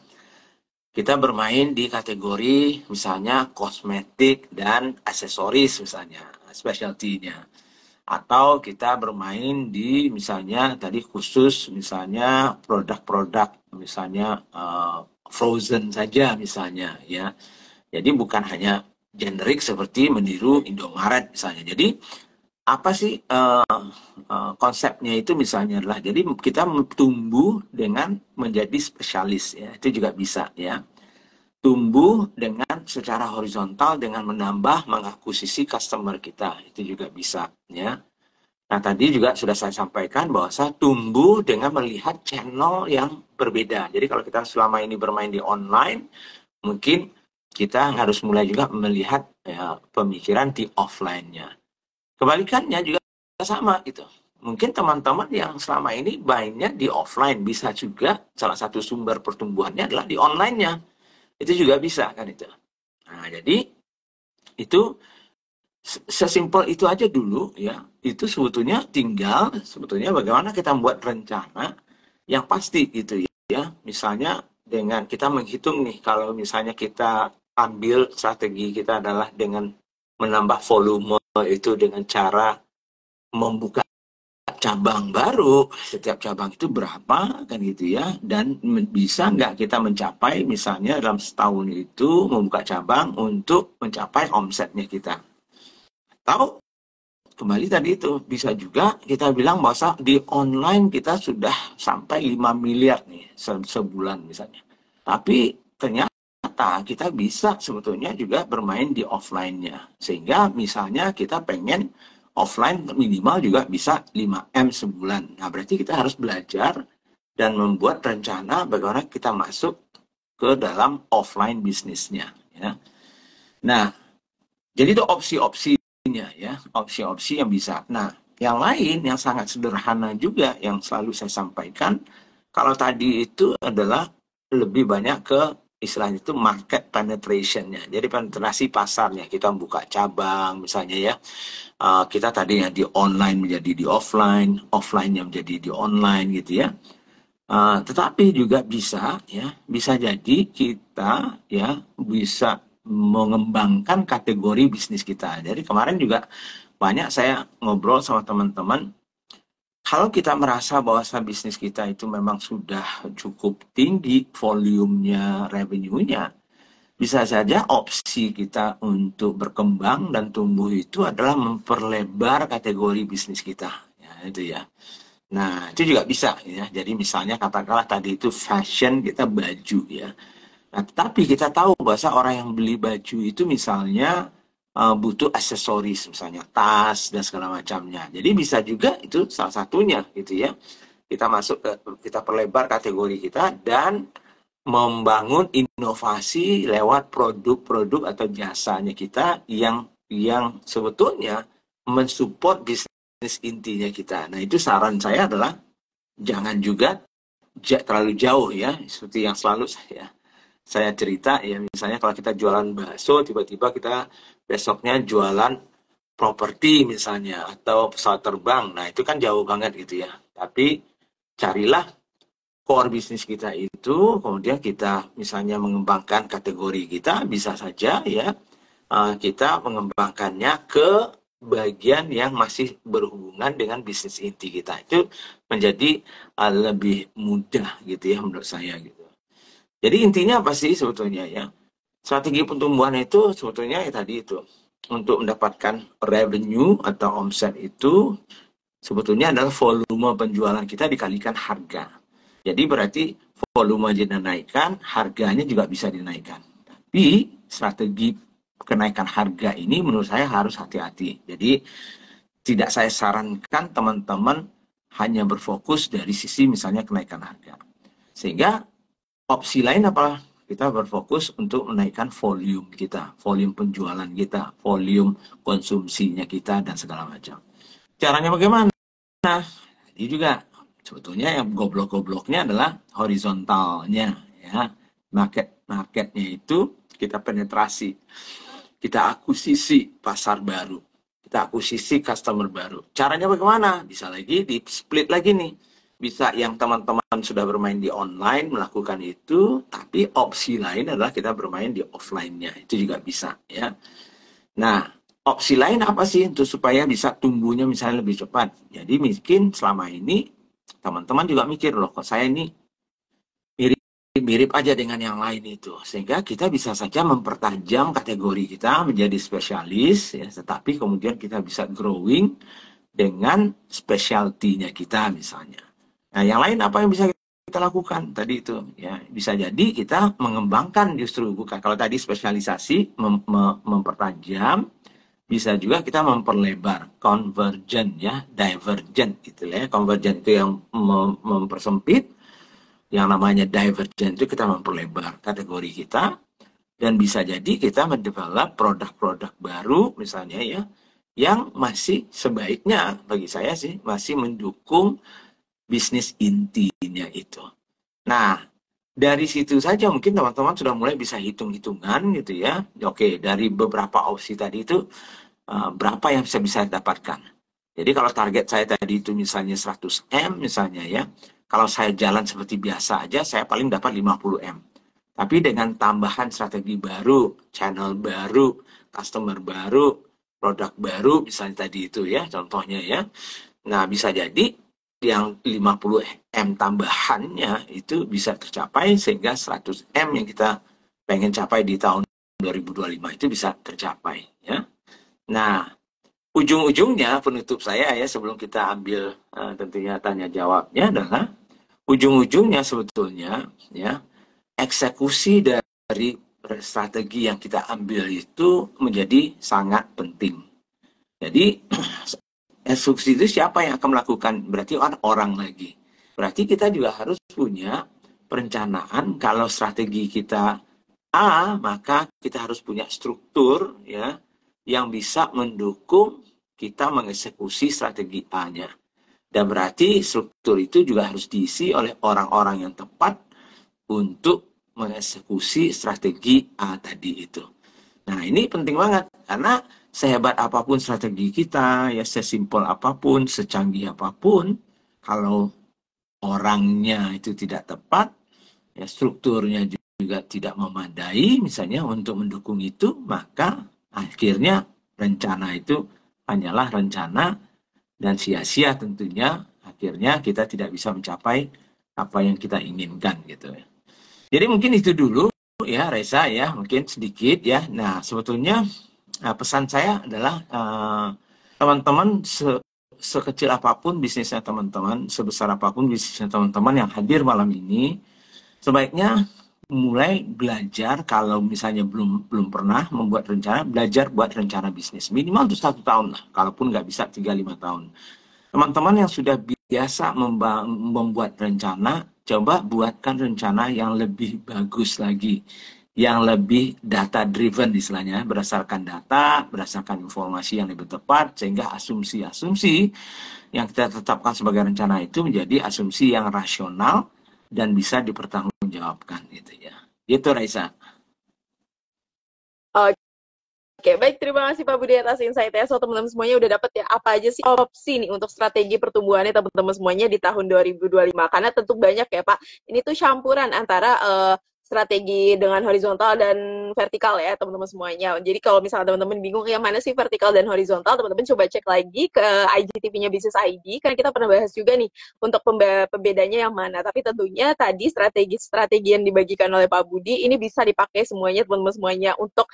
kita bermain di kategori misalnya kosmetik dan aksesoris misalnya, specialty-nya. Atau kita bermain di misalnya tadi khusus misalnya produk-produk misalnya frozen saja misalnya ya. Jadi bukan hanya generik seperti meniru Indomaret misalnya. Jadi apa sih konsepnya itu misalnya adalah jadi kita tumbuh dengan menjadi spesialis ya. Itu juga bisa ya. Tumbuh dengan secara horizontal dengan menambah mengakuisisi customer kita. Itu juga bisa ya. Nah, tadi juga sudah saya sampaikan bahwa saya tumbuh dengan melihat channel yang berbeda. Jadi kalau kita selama ini bermain di online, mungkin kita harus mulai juga melihat ya, pemikiran di offline-nya. Kebalikannya juga sama gitu. Mungkin teman-teman yang selama ini mainnya di offline bisa juga salah satu sumber pertumbuhannya adalah di online-nya. Itu juga bisa kan itu. Nah, jadi itu sesimpel itu aja dulu ya. Itu sebetulnya tinggal bagaimana kita membuat rencana yang pasti gitu ya. Misalnya dengan kita menghitung nih, kalau misalnya kita ambil strategi kita adalah dengan menambah volume itu dengan cara membuka cabang baru, setiap cabang itu berapa kan gitu ya, dan bisa nggak kita mencapai misalnya dalam setahun itu membuka cabang untuk mencapai omsetnya kita. Atau kembali tadi itu bisa juga kita bilang bahwa di online kita sudah sampai 5 miliar nih sebulan misalnya. Tapi ternyata kita bisa sebetulnya juga bermain di offline-nya. Sehingga misalnya kita pengen offline minimal juga bisa 5M sebulan. Nah, berarti kita harus belajar dan membuat rencana bagaimana kita masuk ke dalam offline bisnisnya. Ya. Nah, jadi itu opsi-opsinya ya, opsi-opsi yang bisa. Nah, yang lain yang sangat sederhana juga yang selalu saya sampaikan, kalau tadi itu adalah lebih banyak ke istilahnya itu market penetration-nya. Jadi penetrasi pasarnya, kita buka cabang misalnya ya. Kita tadinya di online menjadi di offline, offline-nya menjadi di online gitu ya. Tetapi juga bisa ya, bisa jadi kita ya bisa mengembangkan kategori bisnis kita. Jadi kemarin juga banyak saya ngobrol sama teman-teman, kalau kita merasa bahwa bisnis kita itu memang sudah cukup tinggi volumenya, revenue-nya, bisa saja opsi kita untuk berkembang dan tumbuh itu adalah memperlebar kategori bisnis kita. Ya, itu ya. Nah, itu juga bisa ya. Jadi misalnya katakanlah tadi itu fashion, kita baju ya. Nah, tetapi kita tahu bahwa orang yang beli baju itu misalnya butuh aksesoris, misalnya tas dan segala macamnya. Jadi bisa juga itu salah satunya gitu ya. Kita perlebar kategori kita dan membangun inovasi lewat produk-produk atau jasanya kita yang sebetulnya mensupport bisnis intinya kita. Nah, itu saran saya adalah jangan juga terlalu jauh ya, seperti yang selalu saya cerita ya, misalnya kalau kita jualan bakso, tiba-tiba kita besoknya jualan properti misalnya, atau pesawat terbang. Nah, itu kan jauh banget gitu ya. Tapi carilah core bisnis kita itu, kemudian kita misalnya mengembangkan kategori kita, bisa saja ya kita mengembangkannya ke bagian yang masih berhubungan dengan bisnis inti kita. Itu menjadi lebih mudah gitu ya menurut saya gitu. Jadi intinya apa sih sebetulnya ya? Strategi pertumbuhan itu sebetulnya ya tadi itu, untuk mendapatkan revenue atau omset itu sebetulnya adalah volume penjualan kita dikalikan harga. Jadi berarti volume aja dinaikkan, harganya juga bisa dinaikkan. Tapi strategi kenaikan harga ini menurut saya harus hati-hati. Jadi tidak saya sarankan teman-teman hanya berfokus dari sisi misalnya kenaikan harga. Sehingga opsi lain apa? Kita berfokus untuk menaikkan volume kita, volume penjualan kita, volume konsumsinya kita, dan segala macam. Caranya bagaimana? Ini juga sebetulnya yang goblok-gobloknya adalah horizontalnya ya. Marketnya itu kita penetrasi, kita akuisisi pasar baru, kita akuisisi customer baru. Caranya bagaimana? Bisa lagi di split lagi nih. Bisa yang teman-teman sudah bermain di online melakukan itu, tapi opsi lain adalah kita bermain di offline-nya. Itu juga bisa ya. Nah, opsi lain apa sih untuk supaya bisa tumbuhnya misalnya lebih cepat? Jadi mungkin selama ini teman-teman juga mikir, loh kok saya ini mirip aja dengan yang lain itu. Sehingga kita bisa saja mempertajam kategori kita menjadi spesialis, ya, tetapi kemudian kita bisa growing dengan specialty-nya kita misalnya. Nah, yang lain apa yang bisa kita lakukan tadi itu ya, bisa jadi kita mengembangkan justru, bukan kalau tadi spesialisasi mempertajam, bisa juga kita memperlebar, convergent ya, divergent gitu ya. Convergent itu yang mempersempit, yang namanya divergent itu kita memperlebar kategori kita, dan bisa jadi kita mendevelop produk-produk baru misalnya ya, yang masih sebaiknya bagi saya sih masih mendukung bisnis intinya itu. Nah, dari situ saja mungkin teman-teman sudah mulai bisa hitung-hitungan gitu ya. Oke, dari beberapa opsi tadi itu berapa yang bisa dapatkan. Jadi kalau target saya tadi itu misalnya 100M misalnya ya, kalau saya jalan seperti biasa aja saya paling dapat 50M. Tapi dengan tambahan strategi baru, channel baru, customer baru, produk baru misalnya tadi itu ya, contohnya ya. Nah, bisa jadi yang 50M tambahannya itu bisa tercapai, sehingga 100M yang kita pengen capai di tahun 2025 itu bisa tercapai ya. Nah, ujung-ujungnya penutup saya ya, sebelum kita ambil tentunya tanya jawabnya adalah ujung-ujungnya sebetulnya ya, eksekusi dari strategi yang kita ambil itu menjadi sangat penting. Jadi eksekusi itu siapa yang akan melakukan? Berarti orang lagi. Berarti kita juga harus punya perencanaan. Kalau strategi kita A, maka kita harus punya struktur ya yang bisa mendukung kita mengeksekusi strategi A-nya. Dan berarti struktur itu juga harus diisi oleh orang-orang yang tepat untuk mengeksekusi strategi A tadi itu. Nah, ini penting banget karena sehebat apapun strategi kita, ya sesimpel apapun, secanggih apapun, kalau orangnya itu tidak tepat, ya strukturnya juga tidak memadai misalnya untuk mendukung itu, maka akhirnya rencana itu hanyalah rencana dan sia-sia tentunya, akhirnya kita tidak bisa mencapai apa yang kita inginkan gitu ya. Jadi mungkin itu dulu ya Reza ya, mungkin sedikit ya. Nah, sebetulnya pesan saya adalah teman-teman sekecil apapun bisnisnya teman-teman, sebesar apapun bisnisnya teman-teman yang hadir malam ini, sebaiknya mulai belajar kalau misalnya belum pernah membuat rencana, belajar buat rencana bisnis minimal untuk 1 tahun lah, kalaupun nggak bisa 3-5 tahun. Teman-teman yang sudah biasa membuat rencana, coba buatkan rencana yang lebih bagus lagi, yang lebih data driven istilahnya, berdasarkan data, berdasarkan informasi yang lebih tepat, sehingga asumsi-asumsi yang kita tetapkan sebagai rencana itu menjadi asumsi yang rasional dan bisa dipertanggungjawabkan gitu ya. Itu Raisa. Oke, baik, terima kasih Pak Budi atas insight-nya. So, teman-teman semuanya udah dapat ya apa aja sih opsi nih untuk strategi pertumbuhannya teman-teman semuanya di tahun 2025. Karena tentu banyak ya Pak. Ini tuh campuran antara strategi dengan horizontal dan vertikal ya teman-teman semuanya. Jadi kalau misalnya teman-teman bingung yang mana sih vertikal dan horizontal, teman-teman coba cek lagi ke IGTV-nya Business ID karena kita pernah bahas juga nih untuk pembedanya yang mana. Tapi tentunya tadi strategi-strategi yang dibagikan oleh Pak Budi ini bisa dipakai semuanya teman-teman semuanya untuk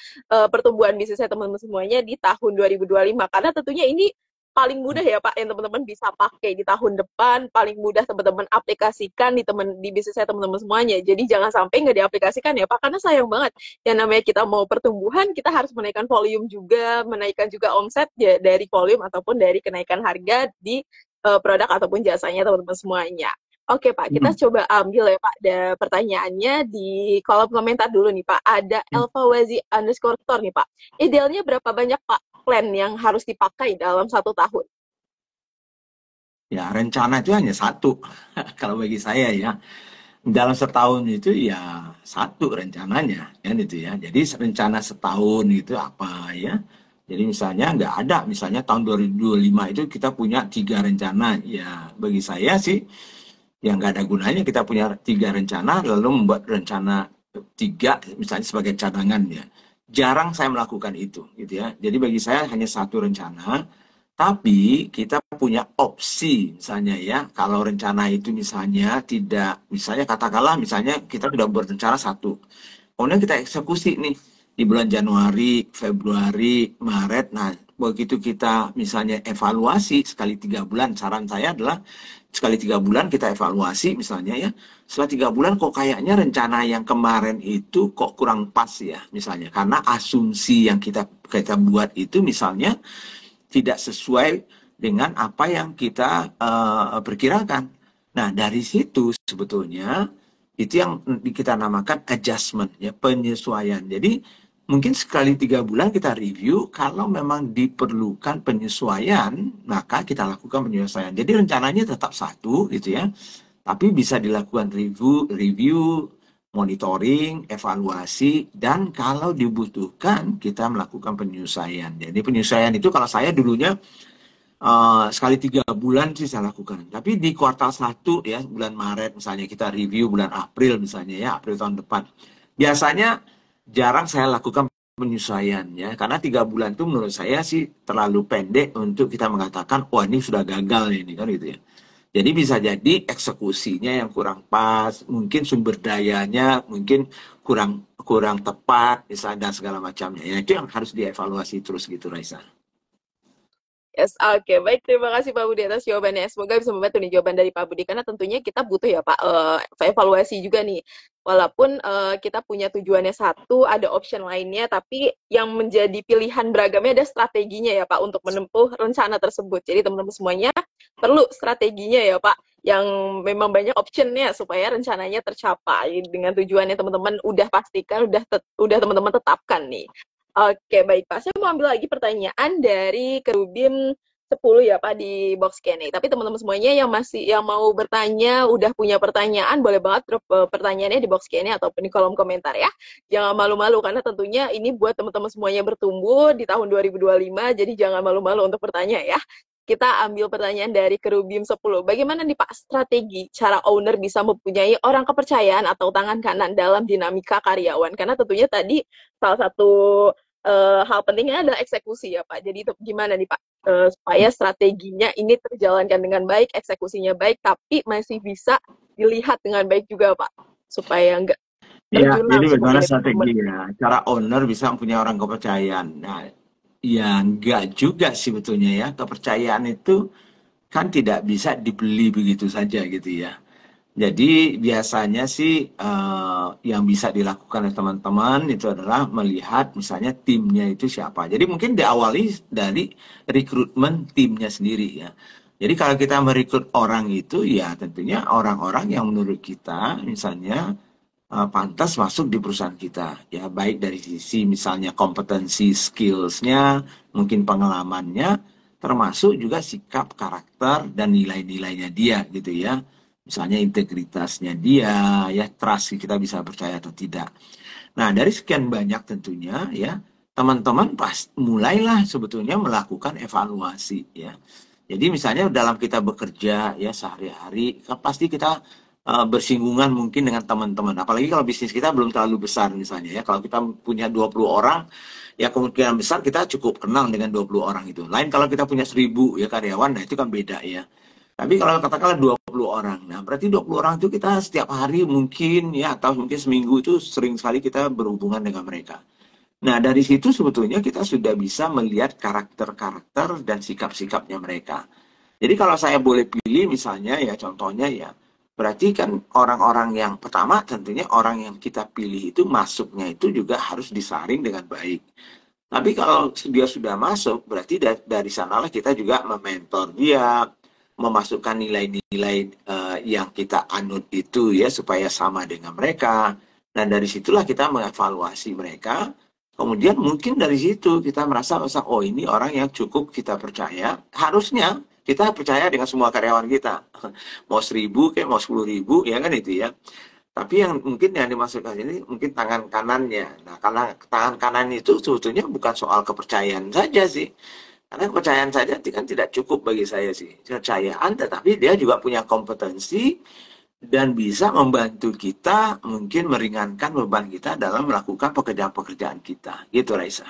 pertumbuhan bisnisnya teman-teman semuanya di tahun 2025. Karena tentunya ini paling mudah ya Pak yang teman-teman bisa pakai di tahun depan, paling mudah teman-teman aplikasikan di bisnisnya teman-teman semuanya. Jadi jangan sampai nggak diaplikasikan ya Pak, karena sayang banget. Yang namanya kita mau pertumbuhan, kita harus menaikkan volume juga, menaikkan juga omset ya, dari volume ataupun dari kenaikan harga di produk ataupun jasanya teman-teman semuanya. Oke Pak, kita coba ambil ya Pak pertanyaannya di kolom komentar dulu nih Pak. Ada Elfawazi_store nih Pak. Idealnya berapa banyak Pak plan yang harus dipakai dalam 1 tahun? Ya, rencana itu hanya satu. Kalau bagi saya ya, dalam setahun itu ya satu rencananya, kan itu ya. Jadi rencana setahun itu apa ya? Jadi misalnya nggak ada, misalnya tahun 2025 itu kita punya 3 rencana. Ya, bagi saya sih, yang nggak ada gunanya kita punya 3 rencana, lalu membuat rencana 3 misalnya sebagai cadangan ya. Jarang saya melakukan itu, gitu ya. Jadi bagi saya hanya satu rencana, tapi kita punya opsi misalnya ya, kalau rencana itu misalnya tidak, misalnya katakanlah misalnya kita sudah berencana satu, kemudian kita eksekusi nih di bulan Januari, Februari, Maret. Nah, begitu kita misalnya evaluasi sekali 3 bulan, saran saya adalah sekali 3 bulan kita evaluasi misalnya ya, setelah 3 bulan kok kayaknya rencana yang kemarin itu kok kurang pas ya misalnya, karena asumsi yang kita buat itu misalnya tidak sesuai dengan apa yang kita perkirakan. Nah, dari situ sebetulnya itu yang kita namakan adjustment ya, penyesuaian. Jadi mungkin sekali 3 bulan kita review, kalau memang diperlukan penyesuaian, maka kita lakukan penyesuaian. Jadi rencananya tetap satu gitu ya, tapi bisa dilakukan review, monitoring, evaluasi, dan kalau dibutuhkan kita melakukan penyesuaian. Jadi penyesuaian itu kalau saya dulunya sekali 3 bulan sih saya lakukan. Tapi di kuartal 1 ya, bulan Maret misalnya kita review, bulan April misalnya ya, April tahun depan. Biasanya jarang saya lakukan penyesuaian ya, karena 3 bulan itu menurut saya sih terlalu pendek untuk kita mengatakan, wah ini sudah gagal ini kan gitu ya. Jadi bisa jadi eksekusinya yang kurang pas, mungkin sumber dayanya mungkin kurang tepat, misalnya dan segala macamnya. Ya itu yang harus dievaluasi terus gitu Raisa. Yes, oke. Baik, terima kasih Pak Budi atas jawabannya. Semoga bisa membantu nih jawaban dari Pak Budi, karena tentunya kita butuh ya Pak evaluasi juga nih. Walaupun kita punya tujuannya satu, ada option lainnya, tapi yang menjadi pilihan beragamnya ada strateginya ya Pak untuk menempuh rencana tersebut. Jadi teman-teman semuanya perlu strateginya ya Pak, yang memang banyak optionnya supaya rencananya tercapai dengan tujuannya teman-teman udah pastikan, udah teman-teman tetapkan nih. Oke, baik Pak. Saya mau ambil lagi pertanyaan dari Kerubim 10 ya Pak di box Q&A. Tapi teman-teman semuanya yang mau bertanya, udah punya pertanyaan, boleh banget drop pertanyaannya di box Q&A ataupun di kolom komentar ya. Jangan malu-malu karena tentunya ini buat teman-teman semuanya bertumbuh di tahun 2025, jadi jangan malu-malu untuk bertanya ya. Kita ambil pertanyaan dari Kerubim 10. Bagaimana nih Pak strategi cara owner bisa mempunyai orang kepercayaan atau tangan kanan dalam dinamika karyawan? Karena tentunya tadi salah satu hal pentingnya adalah eksekusi ya Pak. Jadi itu gimana nih Pak supaya strateginya ini terjalankan dengan baik, eksekusinya baik, tapi masih bisa dilihat dengan baik juga Pak, supaya nggak Ya, terjun jadi langsung bagaimana mungkin itu teman. strateginya? Cara owner bisa mempunyai orang kepercayaan. Nah, ya enggak juga sih sebetulnya ya. Kepercayaan itu kan tidak bisa dibeli begitu saja gitu ya. Jadi biasanya sih yang bisa dilakukan oleh teman-teman itu adalah melihat misalnya timnya itu siapa. Jadi mungkin diawali dari rekrutmen timnya sendiri ya. Jadi kalau kita merekrut orang itu ya tentunya orang-orang yang menurut kita misalnya pantas masuk di perusahaan kita. Ya baik dari sisi misalnya kompetensi, skillsnya, mungkin pengalamannya, termasuk juga sikap, karakter, dan nilai-nilainya dia gitu ya. Misalnya integritasnya dia, ya trust kita bisa percaya atau tidak. Nah dari sekian banyak tentunya ya teman-teman pas mulailah sebetulnya melakukan evaluasi ya. Jadi misalnya dalam kita bekerja ya sehari-hari kan pasti kita bersinggungan mungkin dengan teman-teman. Apalagi kalau bisnis kita belum terlalu besar misalnya ya. Kalau kita punya 20 orang ya kemungkinan besar kita cukup kenal dengan 20 orang itu. Lain kalau kita punya 1.000 ya karyawan, nah itu kan beda ya. Tapi kalau katakanlah 20 orang, nah berarti 20 orang itu kita setiap hari mungkin ya atau mungkin seminggu itu sering sekali kita berhubungan dengan mereka. Nah, dari situ sebetulnya kita sudah bisa melihat karakter-karakter dan sikap-sikapnya mereka. Jadi kalau saya boleh pilih misalnya ya contohnya ya, berarti kan orang-orang yang pertama tentunya orang yang kita pilih itu masuknya itu juga harus disaring dengan baik. Tapi kalau dia sudah masuk, berarti dari sanalah kita juga mementor dia, memasukkan nilai-nilai yang kita anut itu ya supaya sama dengan mereka. Dan dari situlah kita mengevaluasi mereka. Kemudian mungkin dari situ kita merasa oh ini orang yang cukup kita percaya. Harusnya kita percaya dengan semua karyawan kita. Mau 1.000 kayak mau 10.000 ya kan itu ya. Tapi yang mungkin yang dimasukkan ini mungkin tangan kanannya. Nah, karena tangan kanan itu sebetulnya bukan soal kepercayaan saja sih. Karena kepercayaan saja kan tidak cukup bagi saya sih. Kepercayaan tetapi dia juga punya kompetensi dan bisa membantu kita mungkin meringankan beban kita dalam melakukan pekerjaan-pekerjaan kita. Gitu Raisa.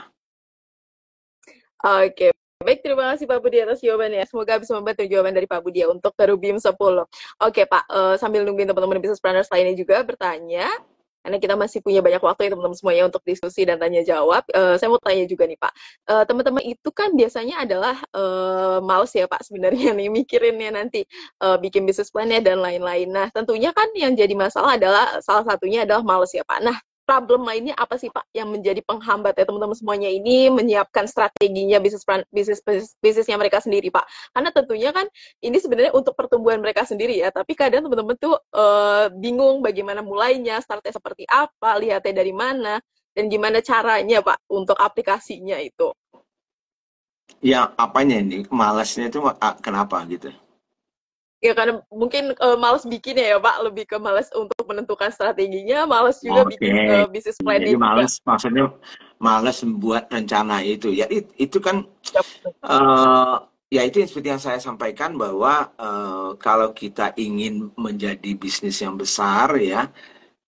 Oke, baik, terima kasih Pak Budi atas jawabannya. Semoga bisa membantu jawaban dari Pak Budi untuk Kerubim 10. Oke Pak, sambil nungguin teman-teman business planners lainnya juga bertanya, karena kita masih punya banyak waktu ya teman-teman semuanya untuk diskusi dan tanya jawab. Saya mau tanya juga nih Pak, teman-teman itu kan biasanya adalah males ya Pak sebenarnya nih mikirinnya nanti bikin bisnis plan-nya dan lain-lain. Nah tentunya kan yang jadi masalah adalah salah satunya adalah males ya Pak. Nah problem lainnya apa sih Pak yang menjadi penghambat ya teman-teman semuanya ini menyiapkan strateginya bisnisnya mereka sendiri Pak? Karena tentunya kan ini sebenarnya untuk pertumbuhan mereka sendiri ya, tapi kadang teman-teman tuh bingung bagaimana mulainya, startnya seperti apa, lihatnya dari mana, dan gimana caranya Pak untuk aplikasinya itu. Ya apanya ini? Malasnya itu kenapa gitu? Ya karena mungkin males bikinnya ya Pak, lebih ke males untuk menentukan strateginya, males juga Oke. bikin bisnis Jadi plan-nya juga. males maksudnya males membuat rencana itu. Ya itu kan Yap. ya itu yang seperti yang saya sampaikan bahwa kalau kita ingin menjadi bisnis yang besar ya,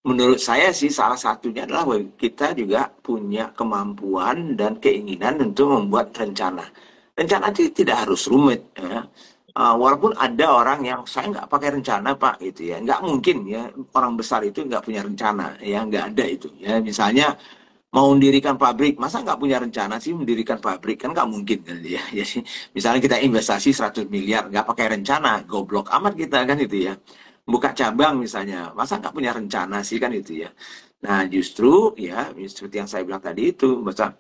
menurut saya sih salah satunya adalah kita juga punya kemampuan dan keinginan untuk membuat rencana. Rencana itu tidak harus rumit ya. Walaupun ada orang yang saya nggak pakai rencana Pak gitu ya, nggak mungkin ya orang besar itu nggak punya rencana ya nggak ada itu ya misalnya mau mendirikan pabrik, masa nggak punya rencana sih mendirikan pabrik? Kan nggak mungkin kan ya. Jadi misalnya kita investasi 100 miliar, nggak pakai rencana, goblok amat kita kan itu ya. Buka cabang misalnya, masa nggak punya rencana sih kan itu ya. Nah justru ya seperti yang saya bilang tadi itu, masa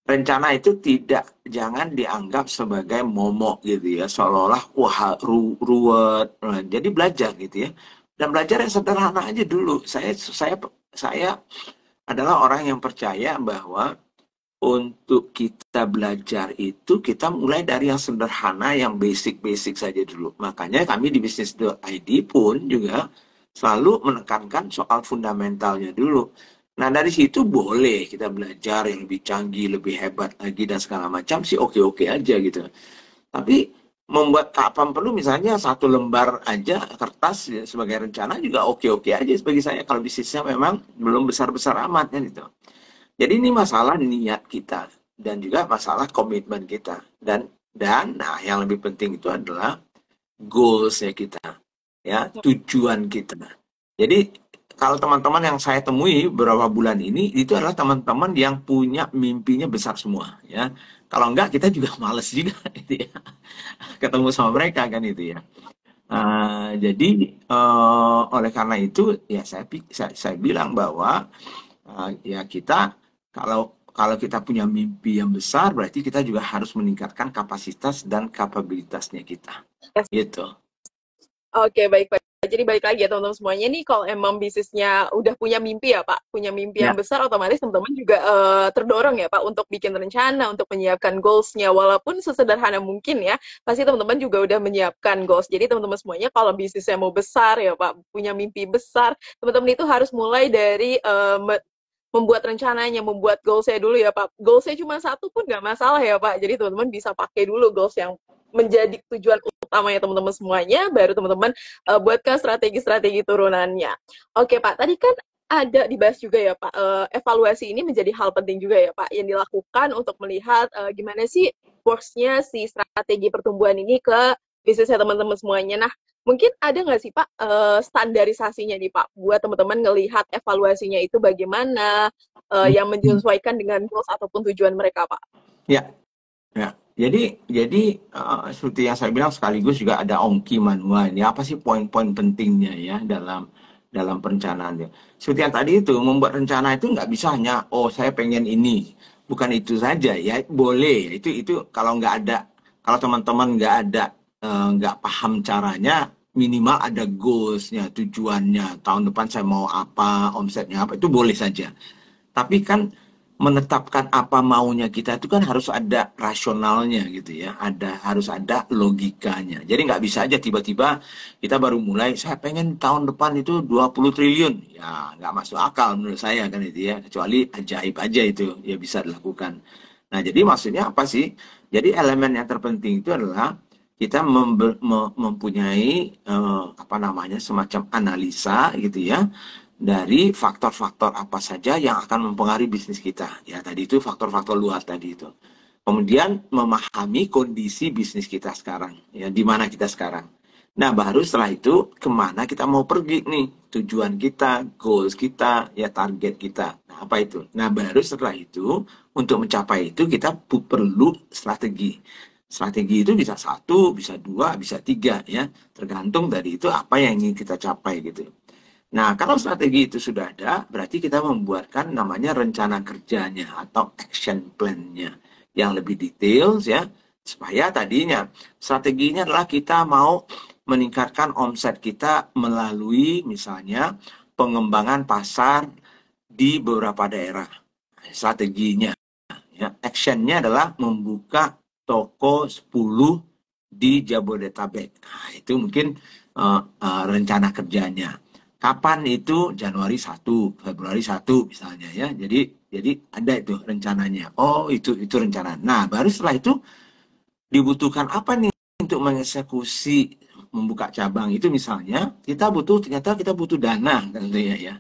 rencana itu tidak jangan dianggap sebagai momok gitu ya, seolah-olah wah ruwet. Nah, jadi belajar gitu ya. Dan belajar yang sederhana aja dulu. Saya adalah orang yang percaya bahwa untuk kita belajar itu kita mulai dari yang sederhana, yang basic-basic saja dulu. Makanya kami di bisnis.id pun juga selalu menekankan soal fundamentalnya dulu. Nah, dari situ boleh kita belajar yang lebih canggih, lebih hebat lagi dan segala macam sih oke-oke aja gitu. Tapi membuat kapan perlu misalnya satu lembar aja kertas ya, sebagai rencana juga oke-oke aja bagi saya kalau bisnisnya memang belum besar-besar amat kan gitu. Jadi ini masalah niat kita dan juga masalah komitmen kita dan nah yang lebih penting itu adalah goals-nya kita, ya, tujuan kita. Jadi kalau teman-teman yang saya temui beberapa bulan ini itu adalah teman-teman yang punya mimpinya besar semua, ya. Kalau enggak kita juga males juga itu ya, ketemu sama mereka kan itu ya. Jadi oleh karena itu ya saya bilang bahwa ya kita kalau kita punya mimpi yang besar berarti kita juga harus meningkatkan kapasitas dan kapabilitasnya kita. Yes. Gitu. Oke, baik Pak. Jadi balik lagi ya teman-teman semuanya nih, kalau emang bisnisnya udah punya mimpi ya Pak, punya mimpi yang besar, otomatis teman-teman juga terdorong ya Pak untuk bikin rencana, untuk menyiapkan goals-nya, walaupun sesederhana mungkin ya, pasti teman-teman juga udah menyiapkan goals. Jadi teman-teman semuanya kalau bisnisnya mau besar ya Pak, punya mimpi besar, teman-teman itu harus mulai dari membuat rencananya, membuat goals-nya dulu ya Pak. Goals-nya cuma satu pun nggak masalah ya Pak. Jadi teman-teman bisa pakai dulu goals yang menjadi tujuan utamanya teman-teman semuanya, baru teman-teman buatkan strategi-strategi turunannya. Oke Pak, tadi kan ada dibahas juga ya Pak, evaluasi ini menjadi hal penting juga ya Pak, yang dilakukan untuk melihat gimana sih works-nya si strategi pertumbuhan ini ke bisnisnya teman-teman semuanya. Nah, mungkin ada nggak sih Pak standarisasinya nih Pak, buat teman-teman ngelihat evaluasinya itu bagaimana, yang menyesuaikan dengan goals ataupun tujuan mereka Pak? Ya, ya. Jadi seperti yang saya bilang sekaligus juga ada ongki manual. Ini apa sih poin-poin pentingnya ya dalam perencanaannya. Seperti yang tadi itu membuat rencana itu nggak bisa hanya saya pengen ini, bukan itu saja ya boleh itu kalau nggak ada kalau teman-teman nggak paham caranya minimal ada goals-nya, tujuannya, tahun depan saya mau apa, omsetnya apa, itu boleh saja. Tapi kan menetapkan apa maunya kita itu kan harus ada rasionalnya gitu ya, harus ada logikanya. Jadi nggak bisa aja tiba-tiba kita baru mulai, saya pengen tahun depan itu 20 triliun. Ya nggak masuk akal menurut saya kan itu ya, kecuali ajaib aja itu ya bisa dilakukan. Nah jadi maksudnya apa sih? Jadi elemen yang terpenting itu adalah kita mempunyai semacam analisa gitu ya dari faktor-faktor apa saja yang akan mempengaruhi bisnis kita. Ya, tadi itu faktor-faktor luar tadi itu. Kemudian memahami kondisi bisnis kita sekarang, ya, di mana kita sekarang. Nah, baru setelah itu kemana kita mau pergi nih, tujuan kita, goals kita, ya target kita. Nah, apa itu? Nah, baru setelah itu untuk mencapai itu kita perlu strategi. Strategi itu bisa 1, bisa 2, bisa 3 ya, tergantung dari itu apa yang ingin kita capai gitu. Nah, kalau strategi itu sudah ada, berarti kita membuatkan namanya rencana kerjanya atau action plan-nya yang lebih detail ya, supaya tadinya strateginya adalah kita mau meningkatkan omset kita melalui misalnya pengembangan pasar di beberapa daerah. Strateginya ya, action-nya adalah membuka toko 10 di Jabodetabek. Nah, itu mungkin rencana kerjanya. Kapan itu? Januari 1, Februari 1 misalnya ya. Jadi ada itu rencananya. Oh, itu rencana. Nah, baru setelah itu dibutuhkan apa nih untuk mengeksekusi membuka cabang itu misalnya ternyata kita butuh dana tentunya ya.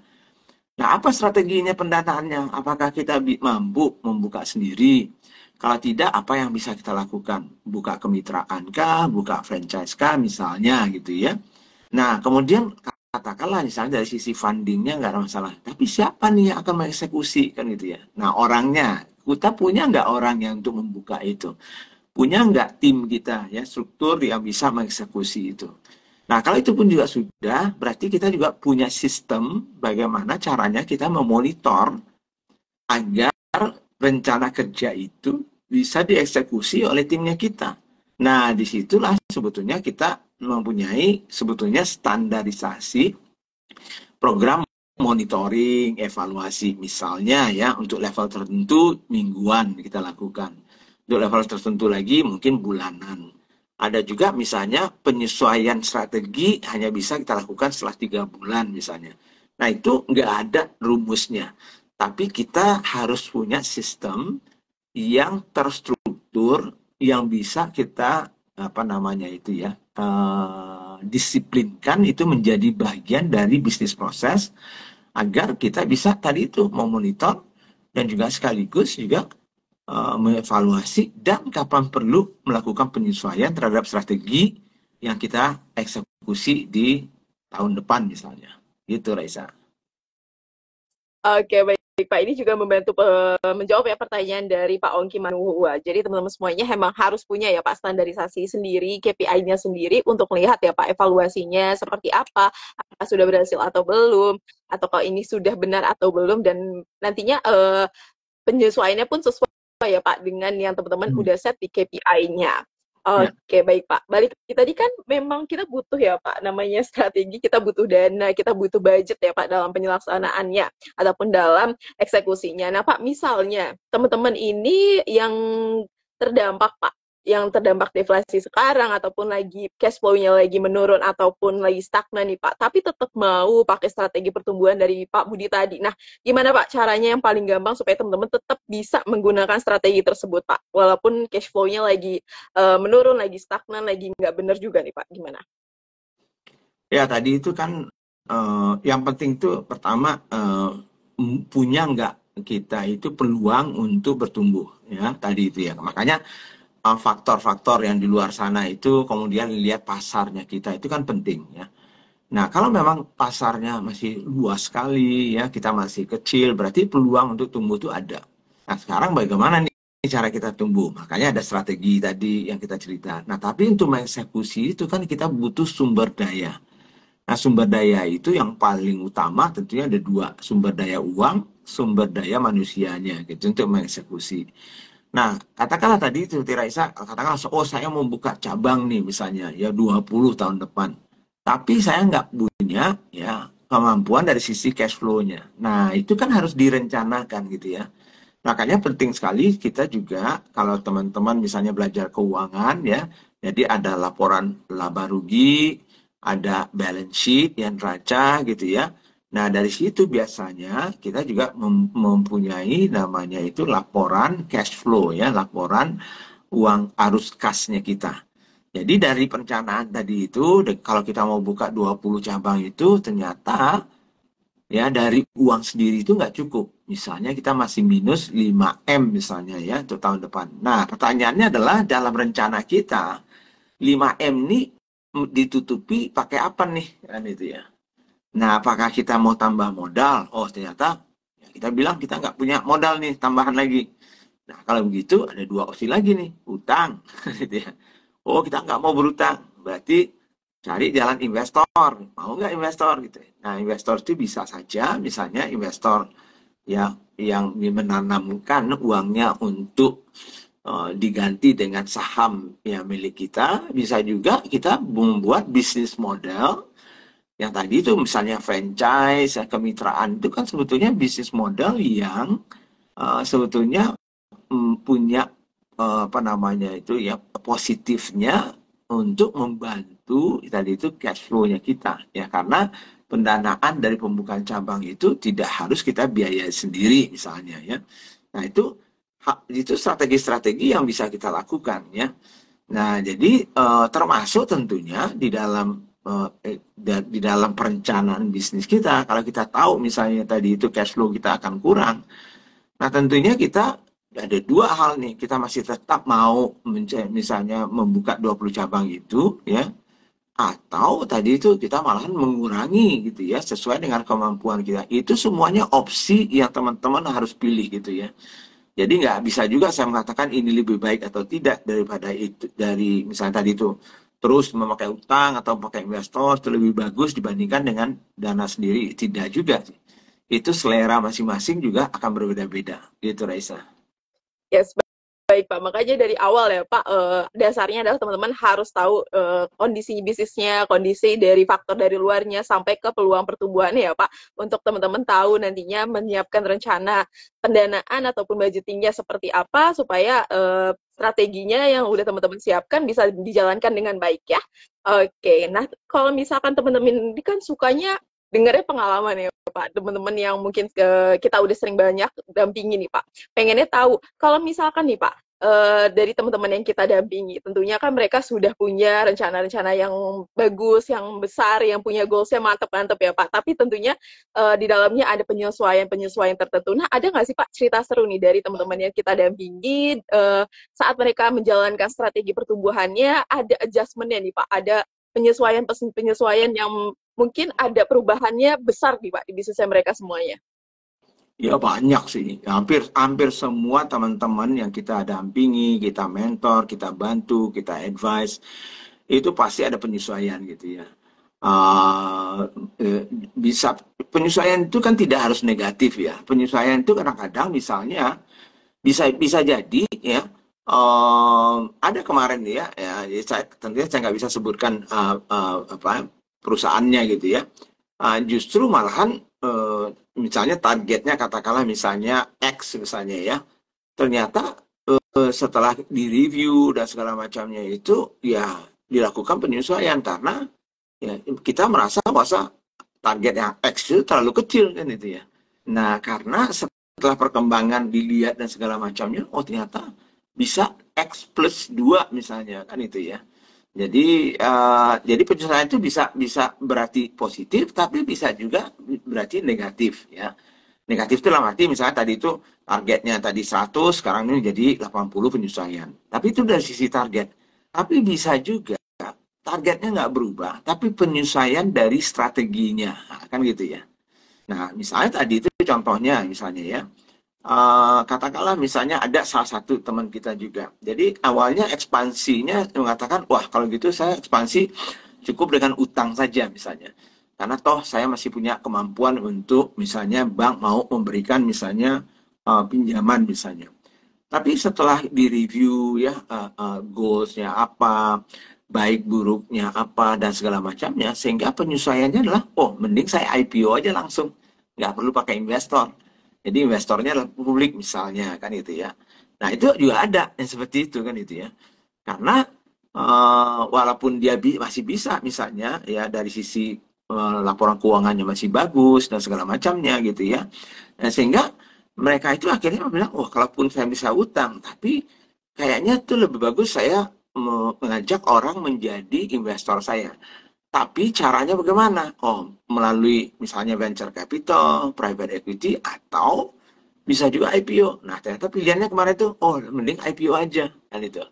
Nah, apa strateginya pendanaannya? Apakah kita mampu membuka sendiri? Kalau tidak, apa yang bisa kita lakukan? Buka kemitraan kah? Buka franchise kah misalnya gitu ya. Nah, kemudian katakanlah misalnya dari sisi fundingnya nggak ada masalah. Tapi siapa nih yang akan mengeksekusi kan gitu ya. Nah orangnya, kita punya nggak orang yang untuk membuka itu? Punya nggak tim kita ya, struktur yang bisa mengeksekusi itu? Nah kalau itu pun juga sudah, berarti kita juga punya sistem bagaimana caranya kita memonitor agar rencana kerja itu bisa dieksekusi oleh timnya kita. Nah disitulah sebetulnya kita mempunyai sebetulnya standarisasi program monitoring, evaluasi. Misalnya ya, untuk level tertentu mingguan kita lakukan. Untuk level tertentu lagi mungkin bulanan. Ada juga misalnya penyesuaian strategi hanya bisa kita lakukan setelah 3 bulan misalnya. Nah itu nggak ada rumusnya. Tapi kita harus punya sistem yang terstruktur, yang bisa kita apa namanya itu ya, disiplinkan itu menjadi bagian dari bisnis proses agar kita bisa tadi itu memonitor dan juga sekaligus juga mengevaluasi dan kapan perlu melakukan penyesuaian terhadap strategi yang kita eksekusi di tahun depan misalnya. Gitu Raisa. Oke, baik Pak. Ini juga membantu menjawab ya pertanyaan dari Pak Ongki Manuhua. Jadi teman-teman semuanya memang harus punya ya Pak standarisasi sendiri, KPI-nya sendiri untuk melihat ya Pak evaluasinya seperti apa, apakah sudah berhasil atau belum, atau kalau ini sudah benar atau belum, dan nantinya penyesuaiannya pun sesuai ya Pak dengan yang teman-teman udah set di KPI-nya. Ya. Oke, baik Pak. Balik tadi kan memang kita butuh ya Pak, namanya strategi, kita butuh dana, kita butuh budget ya Pak dalam penyelaksanaannya ataupun dalam eksekusinya. Nah Pak, misalnya teman-teman ini yang terdampak Pak, yang terdampak deflasi sekarang ataupun lagi cash flow-nya lagi menurun ataupun lagi stagnan nih Pak, tapi tetap mau pakai strategi pertumbuhan dari Pak Budi tadi. Nah, gimana Pak caranya yang paling gampang supaya teman-teman tetap bisa menggunakan strategi tersebut Pak, walaupun cash flow-nya lagi menurun, lagi stagnan, lagi nggak benar juga nih Pak, gimana? Ya tadi itu kan yang penting itu pertama punya nggak kita itu peluang untuk bertumbuh ya tadi itu ya. Makanya faktor-faktor yang di luar sana itu kemudian lihat pasarnya kita itu kan penting ya. Nah, kalau memang pasarnya masih luas sekali ya, kita masih kecil, berarti peluang untuk tumbuh itu ada. Nah, sekarang bagaimana nih cara kita tumbuh? Makanya ada strategi tadi yang kita cerita. Nah, tapi untuk mengeksekusi itu kan kita butuh sumber daya. Nah, sumber daya itu yang paling utama tentunya ada dua, sumber daya uang, sumber daya manusianya gitu untuk mengeksekusi. Nah, katakanlah tadi itu Raisa, katakanlah oh saya mau buka cabang nih misalnya ya 20 tahun depan. Tapi saya nggak punya ya kemampuan dari sisi cash flow-nya. Nah, itu kan harus direncanakan gitu ya. Makanya penting sekali kita juga kalau teman-teman misalnya belajar keuangan ya, jadi ada laporan laba rugi, ada balance sheet yang neraca gitu ya. Nah, dari situ biasanya kita juga mempunyai namanya itu laporan cash flow ya, laporan uang arus kasnya kita. Jadi dari perencanaan tadi itu, kalau kita mau buka 20 cabang itu, ternyata ya dari uang sendiri itu nggak cukup. Misalnya kita masih minus 5M misalnya ya untuk tahun depan. Nah, pertanyaannya adalah dalam rencana kita, 5M ini ditutupi pakai apa nih? Kan itu ya. Nah, apakah kita mau tambah modal? Oh, ternyata ya kita bilang kita nggak punya modal nih, tambahan lagi. Nah, kalau begitu ada dua opsi lagi nih, utang. Gitu ya. Oh, kita nggak mau berutang. Berarti cari jalan investor. Mau nggak investor? Gitu. Nah, investor itu bisa saja, misalnya investor ya yang menanamkan uangnya untuk diganti dengan saham yang milik kita. Bisa juga kita membuat bisnis model yang tadi itu misalnya franchise, kemitraan itu kan sebetulnya bisnis model yang sebetulnya punya apa namanya itu ya positifnya untuk membantu tadi itu cash flow-nya kita ya karena pendanaan dari pembukaan cabang itu tidak harus kita biaya sendiri misalnya ya. Nah, itu strategi-strategi yang bisa kita lakukan ya. Nah, jadi termasuk tentunya di dalam perencanaan bisnis kita kalau kita tahu misalnya tadi itu cash flow kita akan kurang. Nah, tentunya kita ada dua hal nih, kita masih tetap mau misalnya membuka 20 cabang itu ya atau tadi itu kita malahan mengurangi gitu ya sesuai dengan kemampuan kita. Itu semuanya opsi yang teman-teman harus pilih gitu ya. Jadi nggak bisa juga saya mengatakan ini lebih baik atau tidak daripada itu dari misalnya tadi itu terus memakai utang atau memakai investor itu lebih bagus dibandingkan dengan dana sendiri. Tidak juga sih. Itu selera masing-masing juga akan berbeda-beda gitu Raisa. Yes, Baik Pak, makanya dari awal ya Pak, dasarnya adalah teman-teman harus tahu kondisi bisnisnya, kondisi dari faktor dari luarnya, sampai ke peluang pertumbuhannya ya Pak, untuk teman-teman tahu nantinya menyiapkan rencana pendanaan ataupun budgetingnya seperti apa, supaya strateginya yang udah teman-teman siapkan bisa dijalankan dengan baik ya. Oke, nah kalau misalkan teman-teman ini kan sukanya dengarnya pengalaman ya Pak, teman-teman yang mungkin kita udah sering banyak dampingi nih Pak, pengennya tahu kalau misalkan nih Pak, dari teman-teman yang kita dampingi, tentunya kan mereka sudah punya rencana-rencana yang bagus, yang besar, yang punya goals-nya mantep-mantep ya Pak. Tapi tentunya di dalamnya ada penyesuaian-penyesuaian tertentu. Nah, ada nggak sih Pak cerita seru nih dari teman-teman yang kita dampingi saat mereka menjalankan strategi pertumbuhannya, ada adjustment-nya nih Pak, ada penyesuaian-penyesuaian yang mungkin ada perubahannya besar nih Pak di bisnisnya mereka semuanya. Ya banyak sih, hampir hampir semua teman-teman yang kita dampingi, kita mentor, kita bantu, kita advice, itu pasti ada penyesuaian gitu ya. Uh, Bisa penyesuaian itu kan tidak harus negatif ya. Penyesuaian itu kadang-kadang misalnya bisa bisa jadi ya. Ada kemarin ya, saya tentunya saya nggak bisa sebutkan apa perusahaannya gitu ya. Justru malahan misalnya targetnya katakanlah misalnya X misalnya ya, ternyata setelah direview dan segala macamnya itu ya dilakukan penyesuaian karena ya, kita merasa bahwa target yang X itu terlalu kecil kan itu ya. Nah karena setelah perkembangan dilihat dan segala macamnya, oh ternyata bisa X plus 2 misalnya kan itu ya. Jadi penyesuaian itu bisa bisa berarti positif, tapi bisa juga berarti negatif ya. Negatif itu dalam arti misalnya tadi itu targetnya tadi 100, sekarang ini jadi 80 penyesuaian. Tapi itu dari sisi target. Tapi bisa juga targetnya nggak berubah, tapi penyesuaian dari strateginya, nah, kan gitu ya. Nah, misalnya tadi itu contohnya misalnya ya, katakanlah misalnya ada salah satu teman kita juga. Jadi awalnya ekspansinya mengatakan, wah kalau gitu saya ekspansi cukup dengan utang saja misalnya. Karena toh saya masih punya kemampuan untuk misalnya bank mau memberikan misalnya pinjaman misalnya. Tapi setelah direview ya goals-nya apa, baik buruknya apa dan segala macamnya, sehingga penyesuaiannya adalah, oh mending saya IPO aja langsung, nggak perlu pakai investor. Jadi investornya adalah publik misalnya kan itu ya. Nah itu juga ada yang seperti itu kan itu ya. Karena walaupun dia masih bisa misalnya ya dari sisi laporan keuangannya masih bagus dan segala macamnya gitu ya. Nah, sehingga mereka itu akhirnya bilang, oh kalaupun saya bisa utang, tapi kayaknya itu lebih bagus saya mengajak orang menjadi investor saya. Tapi caranya bagaimana? Oh, melalui misalnya venture capital, private equity, atau bisa juga IPO. Nah, ternyata pilihannya kemarin itu, oh, mending IPO aja. Kan itu.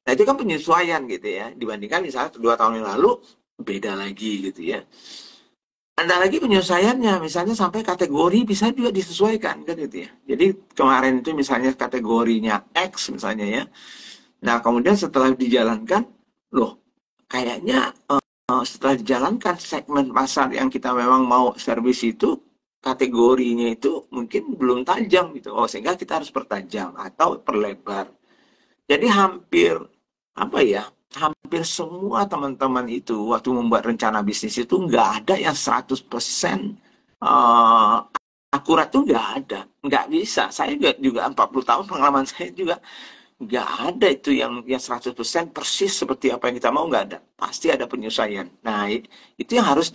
Nah, itu kan penyesuaian gitu ya. Dibandingkan misalnya 2 tahun yang lalu, beda lagi gitu ya. Ada lagi penyesuaiannya, misalnya sampai kategori bisa juga disesuaikan kan gitu ya. Jadi kemarin itu misalnya kategorinya X misalnya ya. Nah, kemudian setelah dijalankan, loh, kayaknya setelah dijalankan segmen pasar yang kita memang mau servis itu kategorinya itu mungkin belum tajam gitu. Oh, sehingga kita harus pertajam atau perlebar. Jadi hampir apa ya? Hampir semua teman-teman itu waktu membuat rencana bisnis itu nggak ada yang 100% uh, akurat tuh nggak ada. Nggak bisa. Saya juga 40 tahun pengalaman saya juga nggak ada itu yang 100% persis seperti apa yang kita mau, nggak ada. Pasti ada penyesuaian. Nah, itu yang harus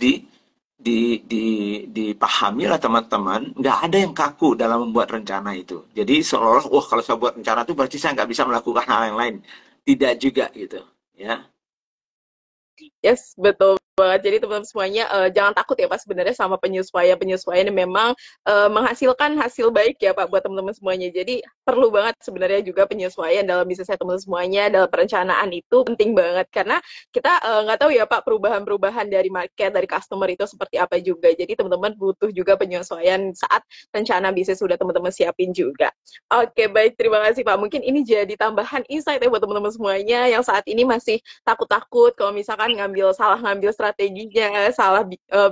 dipahami lah teman-teman. Nggak ada yang kaku dalam membuat rencana itu. Jadi seolah-olah, wah kalau saya buat rencana itu berarti saya nggak bisa melakukan hal yang lain. Tidak juga gitu. Ya. Yes, betul banget. Jadi teman-teman semuanya jangan takut ya Pak sebenarnya sama penyesuaian-penyesuaian yang memang menghasilkan hasil baik ya Pak buat teman-teman semuanya. Jadi perlu banget sebenarnya juga penyesuaian dalam bisnisnya teman-teman semuanya, dalam perencanaan itu penting banget karena kita nggak tahu ya Pak perubahan-perubahan dari market, dari customer itu seperti apa juga. Jadi teman-teman butuh juga penyesuaian saat rencana bisnis sudah teman-teman siapin juga. Oke, baik, terima kasih Pak. Mungkin ini jadi tambahan insight ya buat teman-teman semuanya yang saat ini masih takut-takut kalau misalkan salah ngambil strategi strateginya,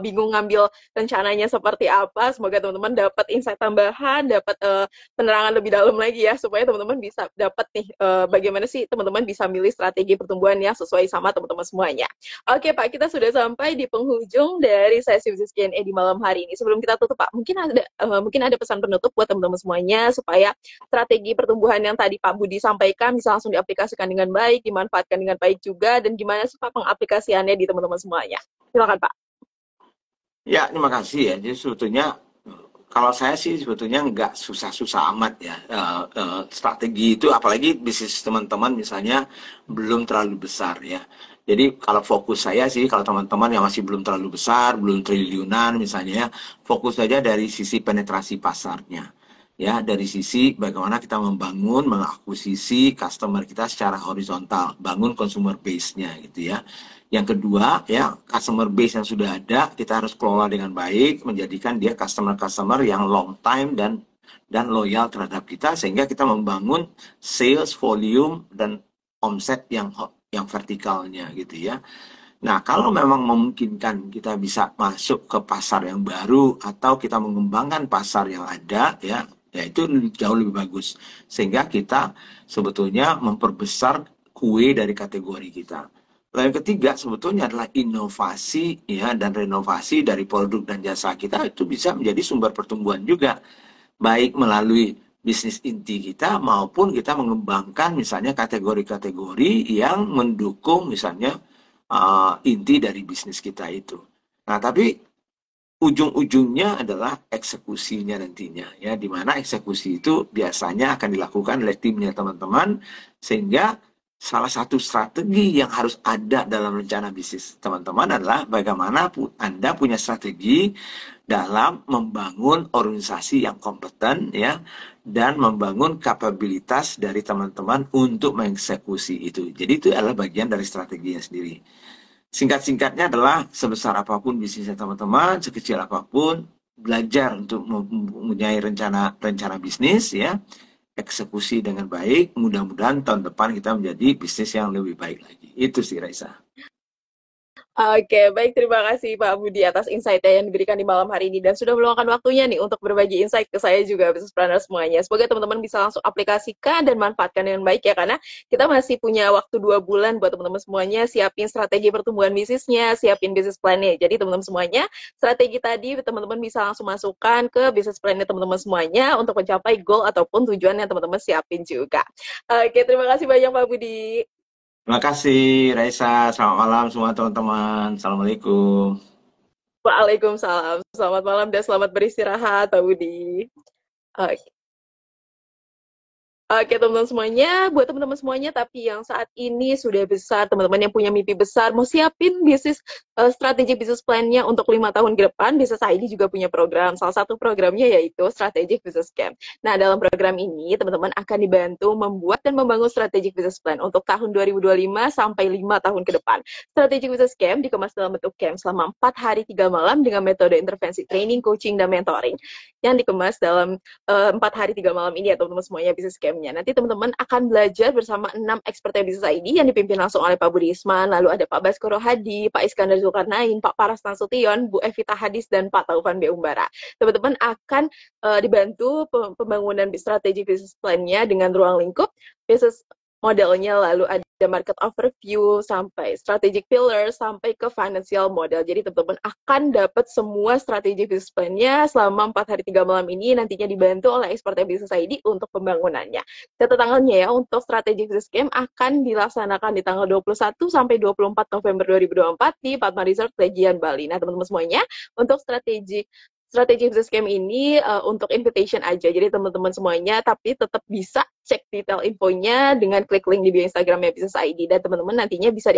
bingung ngambil rencananya seperti apa. Semoga teman-teman dapat insight tambahan, dapat penerangan lebih dalam lagi ya, supaya teman-teman bisa dapat nih bagaimana sih teman-teman bisa milih strategi pertumbuhan yang sesuai sama teman-teman semuanya. Oke Pak, kita sudah sampai di penghujung dari sesi bisnis Q&A di malam hari ini. Sebelum kita tutup Pak, mungkin ada pesan penutup buat teman-teman semuanya supaya strategi pertumbuhan yang tadi Pak Budi sampaikan bisa langsung diaplikasikan dengan baik, dimanfaatkan dengan baik juga, dan gimana sih Pak pengaplikasiannya di teman-teman semuanya. Silakan Pak. Ya, terima kasih ya. Jadi sebetulnya kalau saya sih sebetulnya nggak susah-susah amat ya. Strategi itu apalagi bisnis teman-teman misalnya belum terlalu besar ya. Jadi kalau fokus saya sih kalau teman-teman yang masih belum terlalu besar, belum triliunan misalnya, fokus saja dari sisi penetrasi pasarnya. Ya, dari sisi bagaimana kita membangun, mengakuisisi customer kita secara horizontal, bangun consumer base-nya gitu ya. Yang kedua, ya, customer base yang sudah ada, kita harus kelola dengan baik, menjadikan dia customer-customer yang long time dan loyal terhadap kita, sehingga kita membangun sales, volume, dan omset yang vertikalnya gitu ya. Nah, kalau memang memungkinkan kita bisa masuk ke pasar yang baru atau kita mengembangkan pasar yang ada, ya itu jauh lebih bagus. Sehingga kita sebetulnya memperbesar kue dari kategori kita. Lalu yang ketiga sebetulnya adalah inovasi ya dan renovasi dari produk dan jasa kita itu bisa menjadi sumber pertumbuhan juga. Baik melalui bisnis inti kita maupun kita mengembangkan misalnya kategori-kategori yang mendukung misalnya inti dari bisnis kita itu. Nah, tapi ujung-ujungnya adalah eksekusinya nantinya ya, di mana eksekusi itu biasanya akan dilakukan oleh timnya teman-teman, sehingga salah satu strategi yang harus ada dalam rencana bisnis teman-teman adalah bagaimana Anda punya strategi dalam membangun organisasi yang kompeten ya, dan membangun kapabilitas dari teman-teman untuk mengeksekusi itu. Jadi itu adalah bagian dari strateginya sendiri. Singkat-singkatnya adalah sebesar apapun bisnisnya teman-teman, sekecil apapun, belajar untuk mempunyai rencana bisnis ya, eksekusi dengan baik, mudah-mudahan tahun depan kita menjadi bisnis yang lebih baik lagi. Itu sih Raisa. Oke, baik, terima kasih Pak Budi atas insight-nya yang diberikan di malam hari ini dan sudah meluangkan waktunya nih untuk berbagi insight ke saya juga business planner semuanya. Semoga teman-teman bisa langsung aplikasikan dan manfaatkan dengan baik ya, karena kita masih punya waktu 2 bulan buat teman-teman semuanya siapin strategi pertumbuhan bisnisnya, siapin business plan-nya. Jadi teman-teman semuanya, strategi tadi teman-teman bisa langsung masukkan ke business plan-nya teman-teman semuanya untuk mencapai goal ataupun tujuan yang teman-teman siapin juga. Oke, terima kasih banyak Pak Budi. Terima kasih Raisa, selamat malam semua teman-teman. Assalamualaikum. Waalaikumsalam. Selamat malam dan selamat beristirahat, Pak Budi. Oke. Oke teman-teman semuanya, buat teman-teman semuanya tapi yang saat ini sudah besar, teman-teman yang punya mimpi besar, mau siapin bisnis strategi bisnis plan-nya untuk 5 tahun ke depan, Business ID juga punya program. Salah satu programnya yaitu Strategic Business Camp. Nah, dalam program ini teman-teman akan dibantu membuat dan membangun strategic business plan untuk tahun 2025 sampai 5 tahun ke depan. Strategic Business Camp dikemas dalam bentuk camp selama 4 hari 3 malam dengan metode intervensi training, coaching, dan mentoring yang dikemas dalam 4 hari 3 malam ini ya teman-teman semuanya bisnis camp. Nanti teman-teman akan belajar bersama 6 expert bisnis ID yang dipimpin langsung oleh Pak Budi Isman, lalu ada Pak Baskoro Hadi, Pak Iskandar Zulkarnain, Pak Paras Nasution, Bu Evita Hadis, dan Pak Taufan B. Umbara. Teman-teman akan dibantu pembangunan strategi bisnis plan-nya dengan ruang lingkup, bisnis modelnya, lalu ada market overview, sampai strategic pillar, sampai ke financial model. Jadi teman-teman akan dapat semua strategi bisnis plan-nya selama 4 hari 3 malam ini, nantinya dibantu oleh expert bisnis ID untuk pembangunannya. Catat tanggalnya ya, untuk strategi bisnis camp akan dilaksanakan di tanggal 21 sampai 24 November 2024 di Padma Resort Legian Bali. Nah teman-teman semuanya, untuk strategi business camp ini untuk invitation aja, jadi teman-teman semuanya tapi tetap bisa cek detail infonya dengan klik link di bio Instagramnya Business ID, dan teman-teman nantinya bisa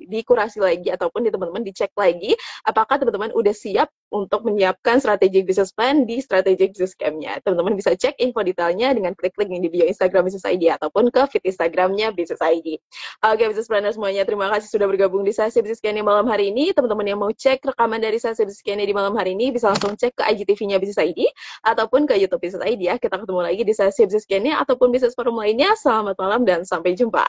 dikurasi lagi ataupun teman-teman dicek lagi apakah teman-teman udah siap untuk menyiapkan strategi business plan di strategi business camp-nya. Teman-teman bisa cek info detailnya dengan klik link di bio Instagram Business ID ataupun ke feed Instagramnya Business ID. Oke, business planner semuanya, terima kasih sudah bergabung di sesi Business Q&A malam hari ini. Teman-teman yang mau cek rekaman dari sesi Business Q&A di malam hari ini bisa langsung cek ke IGTV-nya Business ID ataupun ke YouTube Business ID ya. Kita ketemu lagi di sesi Business Q&A ataupun Business Forum lainnya. Selamat malam dan sampai jumpa.